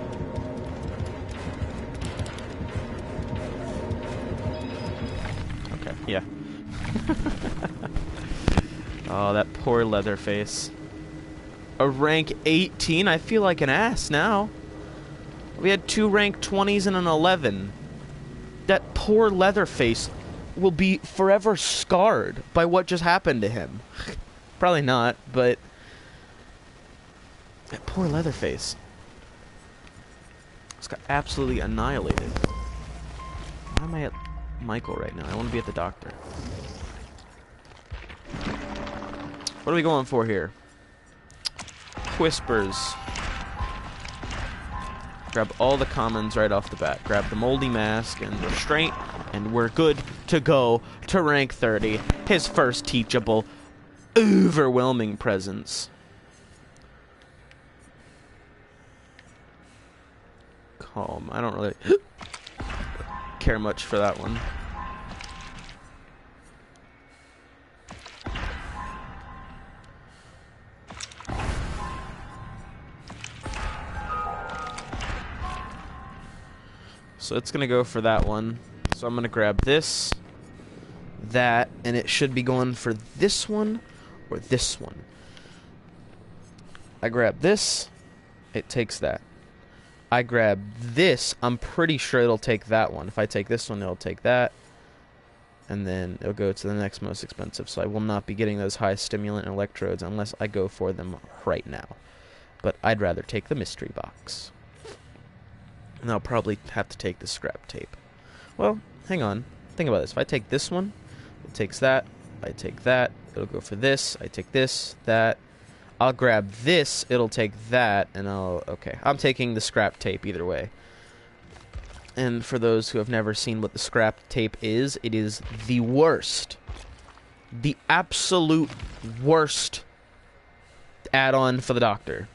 Speaker 1: Okay, yeah. Oh, that poor Leatherface. A rank 18? I feel like an ass now. We had 2 rank 20s and an 11. That poor Leatherface will be forever scarred by what just happened to him. Probably not, but... that poor Leatherface. Just got absolutely annihilated. Why am I at Michael right now? I want to be at the doctor. What are we going for here? Whispers. Grab all the commons right off the bat. Grab the moldy mask and restraint, and we're good to go to rank 30. His first teachable, overwhelming presence. Calm. I don't really care much for that one. So it's gonna go for that one. So I'm gonna grab this, that, and it should be going for this one or this one. I grab this, it takes that. I grab this, I'm pretty sure it'll take that one. If I take this one, it'll take that. And then it'll go to the next most expensive. So I will not be getting those high stimulant electrodes unless I go for them right now. But I'd rather take the mystery box. And I'll probably have to take the scrap tape. Well, hang on. Think about this. If I take this one, it takes that. I take that. It'll go for this. I take this, that. I'll grab this. It'll take that. And I'll... okay. I'm taking the scrap tape either way. And for those who have never seen what the scrap tape is, it is the worst. The absolute worst add-on for the doctor.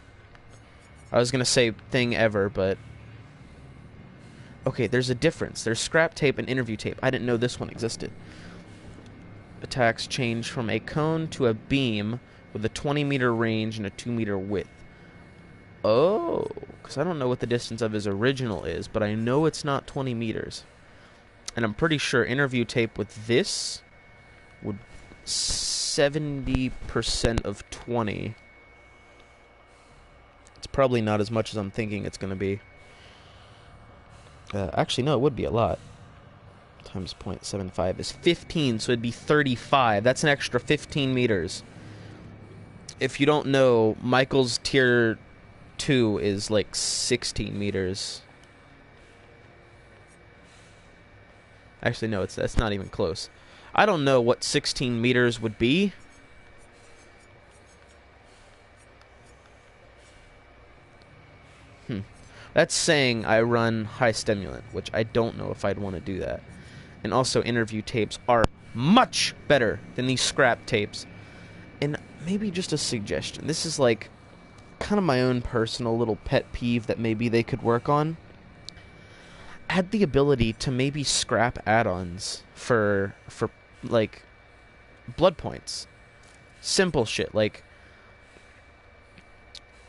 Speaker 1: I was going to say thing ever, but... okay, there's a difference. There's scrap tape and interview tape. I didn't know this one existed. Attacks change from a cone to a beam with a 20-meter range and a 2-meter width. Oh, because I don't know what the distance of his original is, but I know it's not 20 meters. And I'm pretty sure interview tape with this would 70% of 20. It's probably not as much as I'm thinking it's going to be. Actually, no, it would be a lot. Times 0.75 is 15, so it'd be 35. That's an extra 15 meters. If you don't know, Michael's tier 2 is like 16 meters. Actually, no, that's not even close. I don't know what 16 meters would be. That's saying I run high stimulant, which I don't know if I'd want to do that. And also, interview tapes are much better than these scrap tapes. And maybe just a suggestion. This is like kind of my own personal little pet peeve that maybe they could work on. Add the ability to maybe scrap add-ons for like blood points. Simple shit like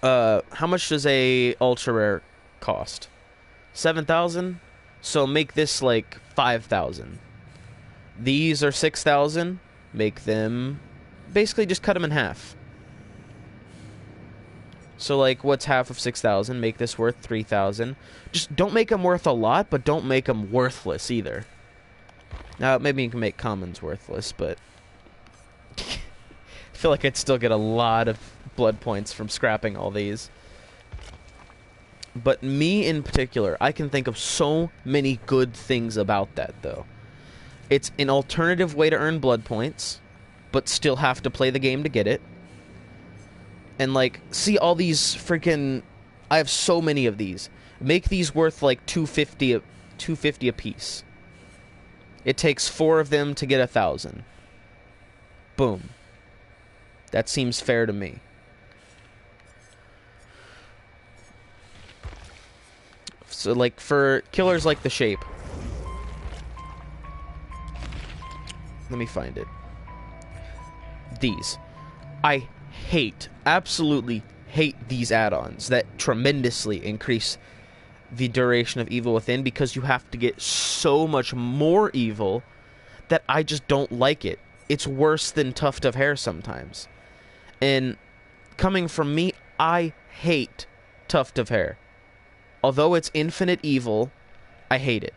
Speaker 1: how much does a ultra rare cost? 7,000? So make this like 5,000. These are 6,000. Make them... basically just cut them in half. So like what's half of 6,000? Make this worth 3,000. Just don't make them worth a lot, but don't make them worthless either. Now maybe you can make commons worthless, but... I feel like I'd still get a lot of blood points from scrapping all these. But me in particular, I can think of so many good things about that, though. It's an alternative way to earn blood points, but still have to play the game to get it. And, like, see all these freaking... I have so many of these. Make these worth, like, $250 a piece. It takes 4 of them to get 1,000. Boom. That seems fair to me. So, like, for killers like the Shape... Let me find it. These. I hate, absolutely hate these add-ons that tremendously increase the duration of evil within, because you have to get so much more evil that I just don't like it. It's worse than tuft of hair sometimes. And coming from me, I hate tuft of hair. Although it's infinite evil, I hate it.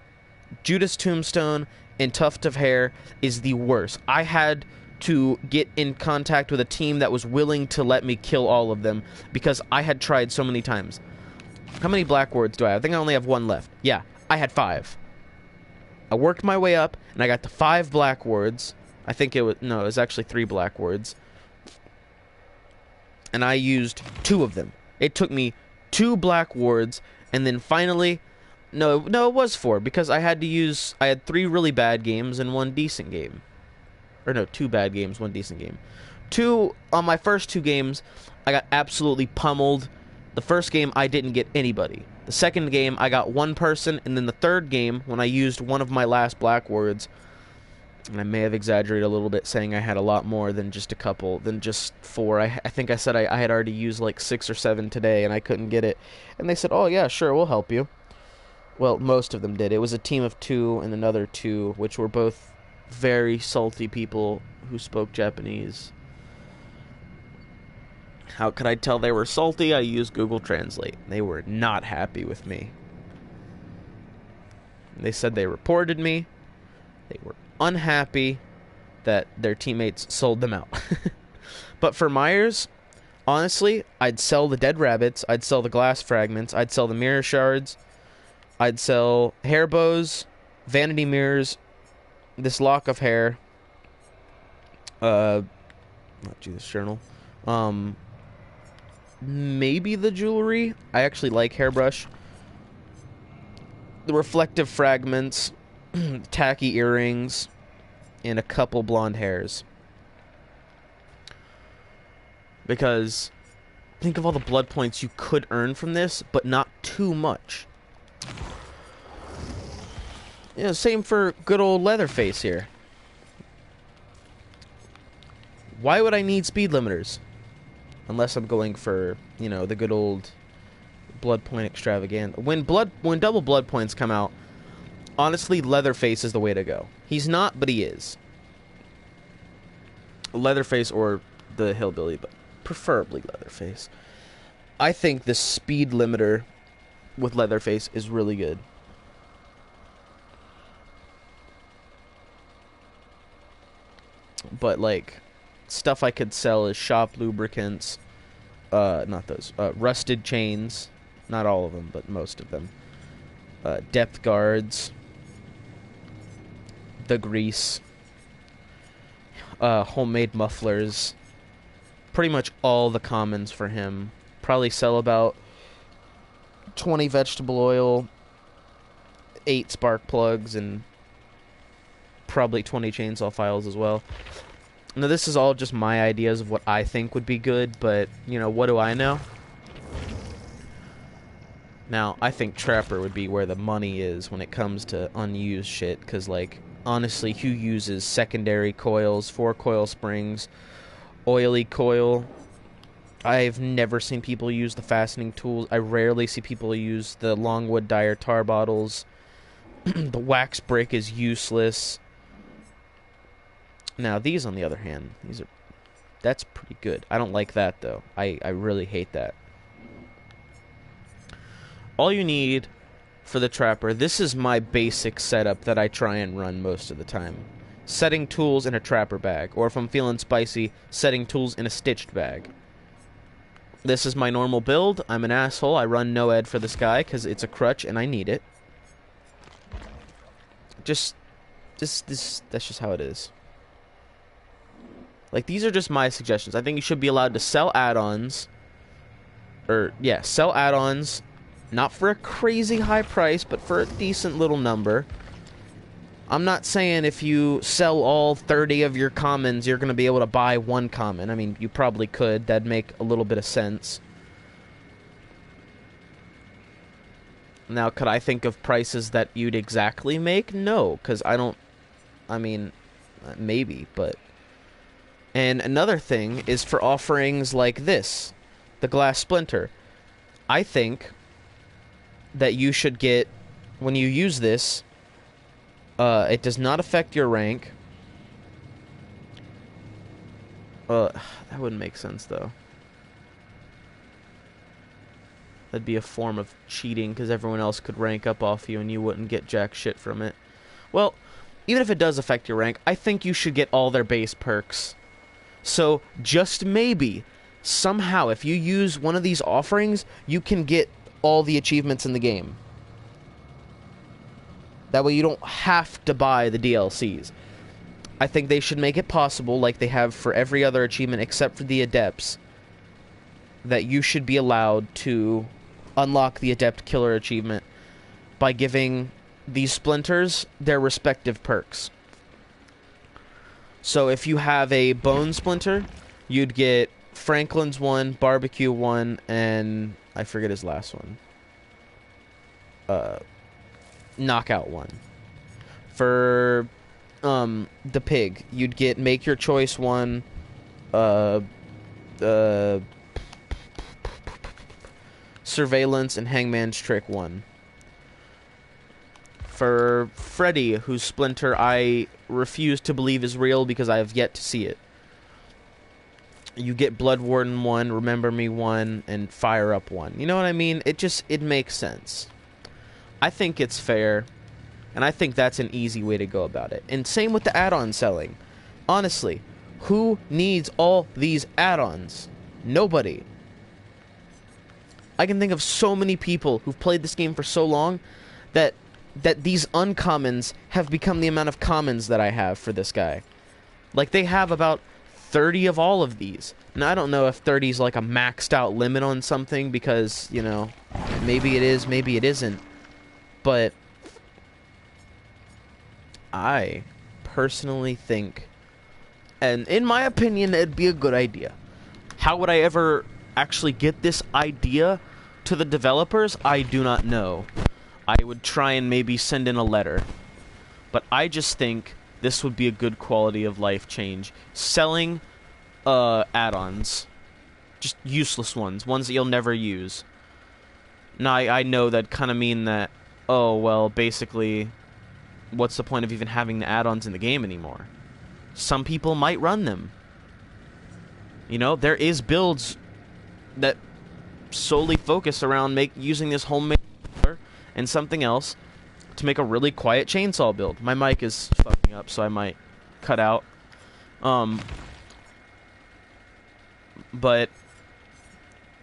Speaker 1: Judas Tombstone and tuft of hair is the worst. I had to get in contact with a team that was willing to let me kill all of them because I had tried so many times. How many black words do I have? I think I only have 1 left. Yeah, I had 5. I worked my way up, and I got to 5 black words. I think it was... No, it was actually 3 black words. And I used 2 of them. It took me 2 black words, and then finally... No, it was 4, because I had to use... I had 3 really bad games and 1 decent game. Or no, 2 bad games, 1 decent game. On my first 2 games, I got absolutely pummeled. The first game, I didn't get anybody. The second game, I got 1 person, and then the third game, when I used one of my last black words, and I may have exaggerated a little bit saying I had a lot more than just a couple, than just 4. I think I said I had already used like 6 or 7 today, and I couldn't get it. And they said, oh yeah, sure, we'll help you. Well, most of them did. It was a team of 2 and another 2, which were both very salty people who spoke Japanese. How could I tell they were salty? I used Google Translate. They were not happy with me. They said they reported me. They were unhappy that their teammates sold them out. But for Myers, honestly, I'd sell the dead rabbits, I'd sell the glass fragments, I'd sell the mirror shards, I'd sell hair bows, vanity mirrors, this lock of hair, not Judas Journal, maybe the jewelry. I actually like hairbrush. The reflective fragments, tacky earrings, and a couple blonde hairs. Because think of all the blood points you could earn from this, but not too much. Yeah, same for good old Leatherface here. Why would I need speed limiters? Unless I'm going for, you know, the good old blood point extravaganza. When double blood points come out, honestly, Leatherface is the way to go. He's not, but he is. Leatherface or the Hillbilly, but preferably Leatherface. I think the speed limiter with Leatherface is really good. But, like, stuff I could sell is shop lubricants. Not those. Rusted chains. Not all of them, but most of them. Depth guards. The grease. Homemade mufflers. Pretty much all the commons for him. Probably sell about 20 vegetable oil, 8 spark plugs, and probably 20 chainsaw files as well. Now, this is all just my ideas of what I think would be good, but, you know, what do I know? Now, I think Trapper would be where the money is when it comes to unused shit, because, like, honestly, who uses secondary coils, 4 coil springs, oily coil? I've never seen people use the fastening tools. I rarely see people use the longwood dyer tar bottles. The wax brick is useless. Now, these, on the other hand, that's pretty good. I don't like that, though. I really hate that. All you need for the Trapper, this is my basic setup that I try and run most of the time. Setting tools in a Trapper bag, or if I'm feeling spicy, setting tools in a stitched bag. This is my normal build. I'm an asshole. I run no ed for this guy because it's a crutch and I need it. That's just how it is. Like, these are just my suggestions. I think you should be allowed to sell add-ons. Sell add-ons. Not for a crazy high price, but for a decent little number. I'm not saying if you sell all 30 of your commons, you're going to be able to buy one common. I mean, you probably could. That'd make a little bit of sense. Now, could I think of prices that you'd exactly make? No, because I don't... I mean, maybe, but... And another thing is for offerings like this, the glass splinter. I think that you should get, when you use this, it does not affect your rank. That wouldn't make sense, though. That'd be a form of cheating, because everyone else could rank up off you and you wouldn't get jack shit from it. Well, even if it does affect your rank, I think you should get all their base perks. So, just maybe, somehow, if you use one of these offerings, you can get all the achievements in the game. That way you don't have to buy the DLCs. I think they should make it possible, like they have for every other achievement except for the Adepts, that you should be allowed to unlock the Adept Killer achievement by giving these splinters their respective perks. So if you have a Bone Splinter, you'd get Franklin's one, Barbecue one, and I forget his last one. Knockout one. For the Pig, you'd get Make Your Choice one, Surveillance, and Hangman's Trick one. For Freddy, whose Splinter I refuse to believe is real because I have yet to see it, you get Blood Warden 1, Remember Me 1, and Fire Up 1. You know what I mean? It makes sense. I think it's fair, and I think that's an easy way to go about it. And same with the add-on selling. Honestly, who needs all these add-ons? Nobody. I can think of so many people who've played this game for so long that these uncommons have become the amount of commons that I have for this guy. Like, they have about 30 of all of these. Now, I don't know if 30 is like a maxed out limit on something because, you know, maybe it is, maybe it isn't. But I personally think, and in my opinion, it'd be a good idea. How would I ever actually get this idea to the developers? I do not know. I would try and maybe send in a letter. But I just think this would be a good quality of life change. Selling add-ons. Just useless ones. Ones that you'll never use. Now, I know that kind of mean that, oh, well, basically, what's the point of even having the add-ons in the game anymore? Some people might run them. You know, there is builds that solely focus around using this homemade and something else to make a really quiet chainsaw build. My mic is fucking up, so I might cut out. But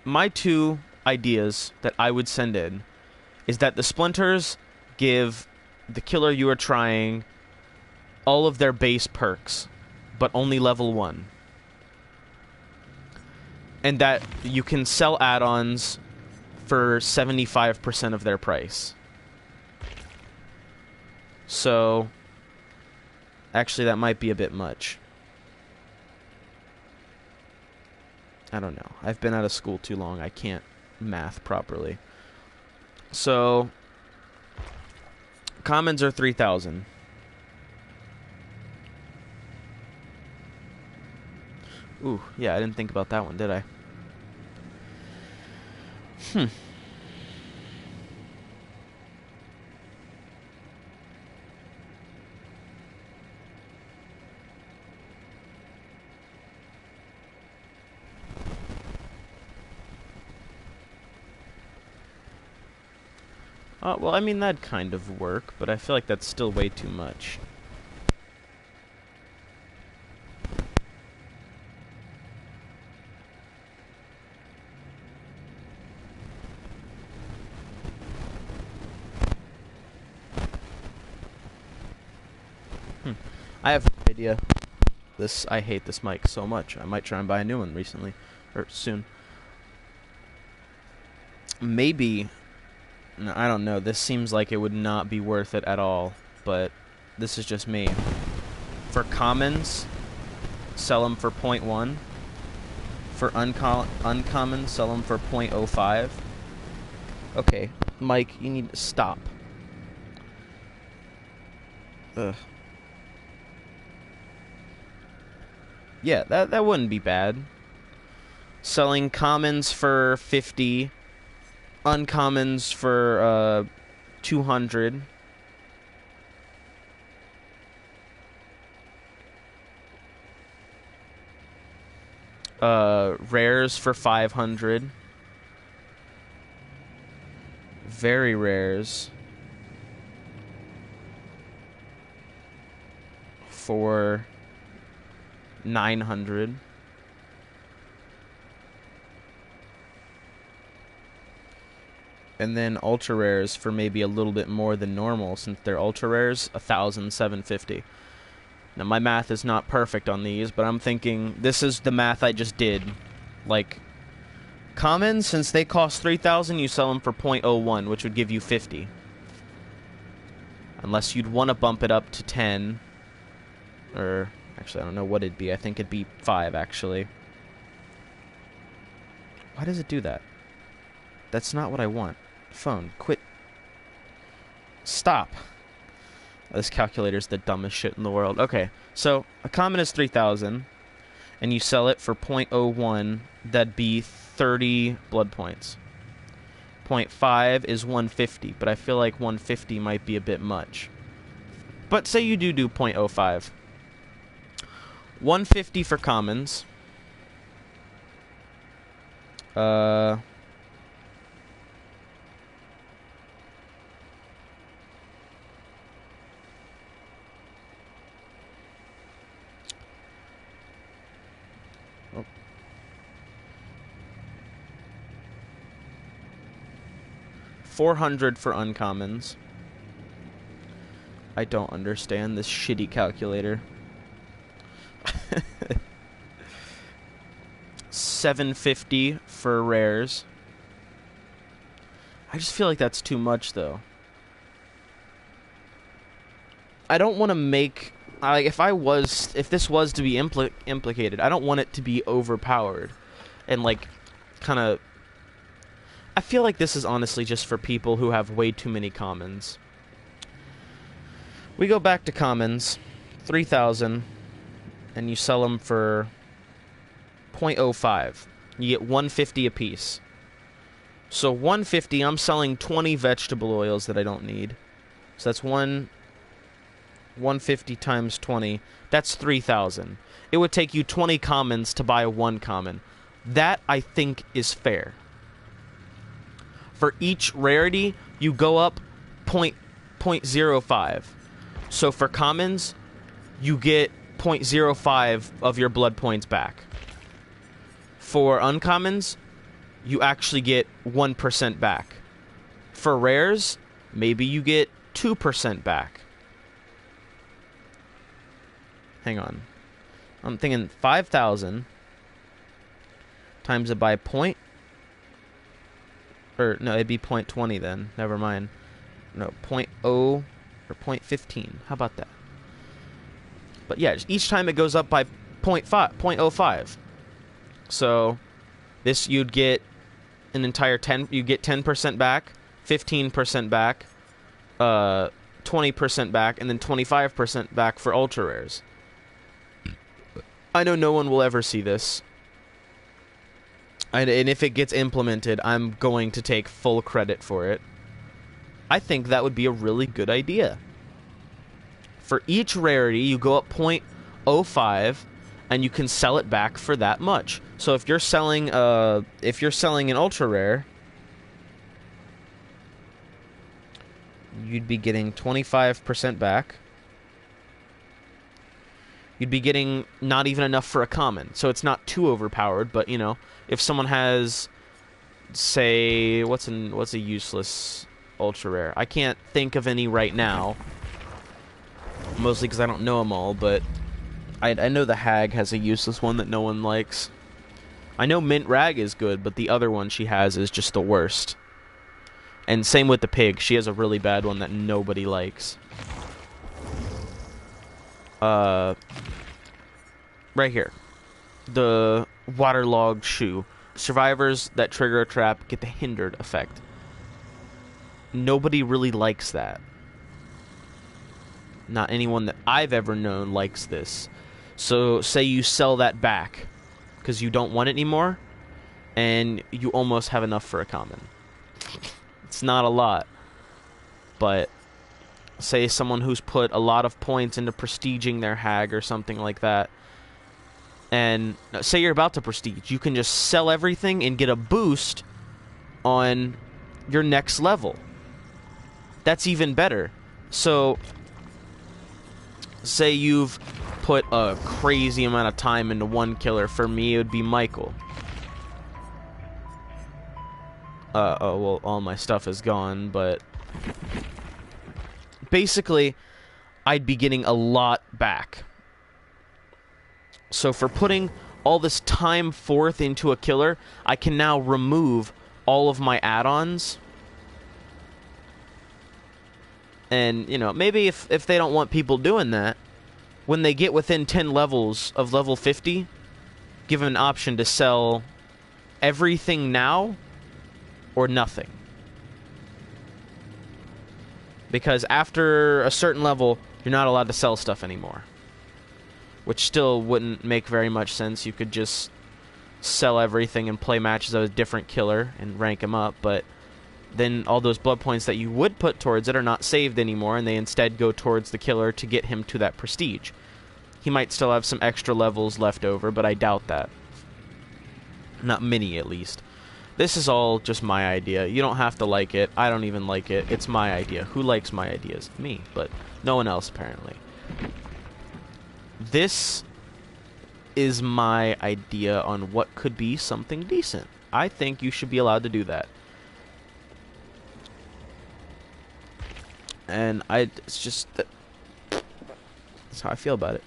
Speaker 1: my two ideas that I would send in is that the splinters give the killer you are trying all of their base perks, but only level 1. And that you can sell add-ons for 75% of their price. So, actually, that might be a bit much. I don't know. I've been out of school too long. I can't math properly. So, commons are 3,000. Ooh, yeah, I didn't think about that one, did I? Well, I mean, that'd kind of work, but I feel like that's still way too much. Yeah. I hate this mic so much. I might try and buy a new one recently. Or soon. Maybe... No, I don't know. This seems like it would not be worth it at all. But this is just me. For commons, sell them for 0.1. For uncommons, sell them for 0.05. Okay, Mike, you need to stop. Ugh. Yeah, that wouldn't be bad. Selling commons for 50, uncommons for 200. Rares for 500. Very rares for 900. And then ultra rares for maybe a little bit more than normal, since they're ultra rares, 1,750. Now my math is not perfect on these, but I'm thinking this is the math I just did. Like, commons, since they cost 3,000, you sell them for 0.01, which would give you 50. Unless you'd want to bump it up to 10. Or, actually, I don't know what it'd be. I think it'd be 5, actually. Why does it do that? That's not what I want. Phone, quit. Stop. This calculator's the dumbest shit in the world. Okay, so a common is 3,000, and you sell it for 0.01, that'd be 30 blood points. 0.5 is 150, but I feel like 150 might be a bit much. But say you do 0.05. 150 for commons. 400 for uncommons. I don't understand this shitty calculator. 750 for rares. I just feel like that's too much, though. I don't want to make... if this was to be implicated, I don't want it to be overpowered. And, like, kind of... I feel like this is honestly just for people who have way too many commons. We go back to commons. 3,000. And you sell them for 0.05. You get 150 apiece. So 150, I'm selling 20 vegetable oils that I don't need. So that's 150 times 20. That's 3,000. It would take you 20 commons to buy one common. That, I think, is fair. For each rarity, you go up 0.05. So for commons, you get 0.05 of your blood points back. For uncommons, you actually get 1% back. For rares, maybe you get 2% back. Hang on. I'm thinking 5,000 times it by point. Or, no, it'd be 0.20 then. Never mind. No, 0.0 or 0.15. How about that? But yeah, each time it goes up by 0.05. So, this you'd get an entire 10... You get 10% back, 15% back, 20% back, and then 25% back for ultra rares. I know no one will ever see this. And if it gets implemented, I'm going to take full credit for it. I think that would be a really good idea. For each rarity, you go up 0.05, and you can sell it back for that much. So if you're selling an ultra rare, you'd be getting 25% back. You'd be getting not even enough for a common. So it's not too overpowered, but, you know, if someone has, say, what's a useless ultra rare? I can't think of any right now. Mostly because I don't know them all, but I know the hag has a useless one that no one likes. I know mint rag is good, but the other one she has is just the worst. And same with the pig. She has a really bad one that nobody likes. Right here. The waterlogged shoe. Survivors that trigger a trap get the hindered effect. Nobody really likes that. Not anyone that I've ever known likes this. So, say you sell that back because you don't want it anymore, and you almost have enough for a common. It's not a lot, but say someone who's put a lot of points into prestiging their hag or something like that, and say you're about to prestige, you can just sell everything and get a boost on your next level. That's even better. So, say you've put a crazy amount of time into one killer. For me, it would be Michael. Oh, well, all my stuff is gone, but basically, I'd be getting a lot back. So for putting all this time forth into a killer, I can now remove all of my add-ons. And, you know, maybe if they don't want people doing that, when they get within 10 levels of level 50, give them an option to sell everything now or nothing. Because after a certain level, you're not allowed to sell stuff anymore. Which still wouldn't make very much sense. You could just sell everything and play matches of a different killer and rank him up, but then all those blood points that you would put towards it are not saved anymore, and they instead go towards the killer to get him to that prestige. He might still have some extra levels left over, but I doubt that. Not many, at least. This is all just my idea. You don't have to like it. I don't even like it. It's my idea. Who likes my ideas? Me, but no one else, apparently. This is my idea on what could be something decent. I think you should be allowed to do that. And it's just that, that's how I feel about it.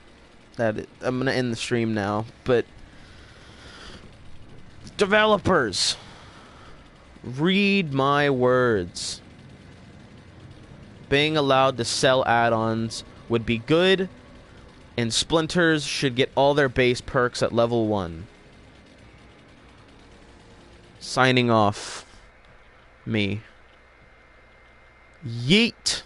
Speaker 1: I'm gonna end the stream now, but developers, read my words. Being allowed to sell add-ons would be good, and splinters should get all their base perks at level 1. Signing off. Me. Yeet.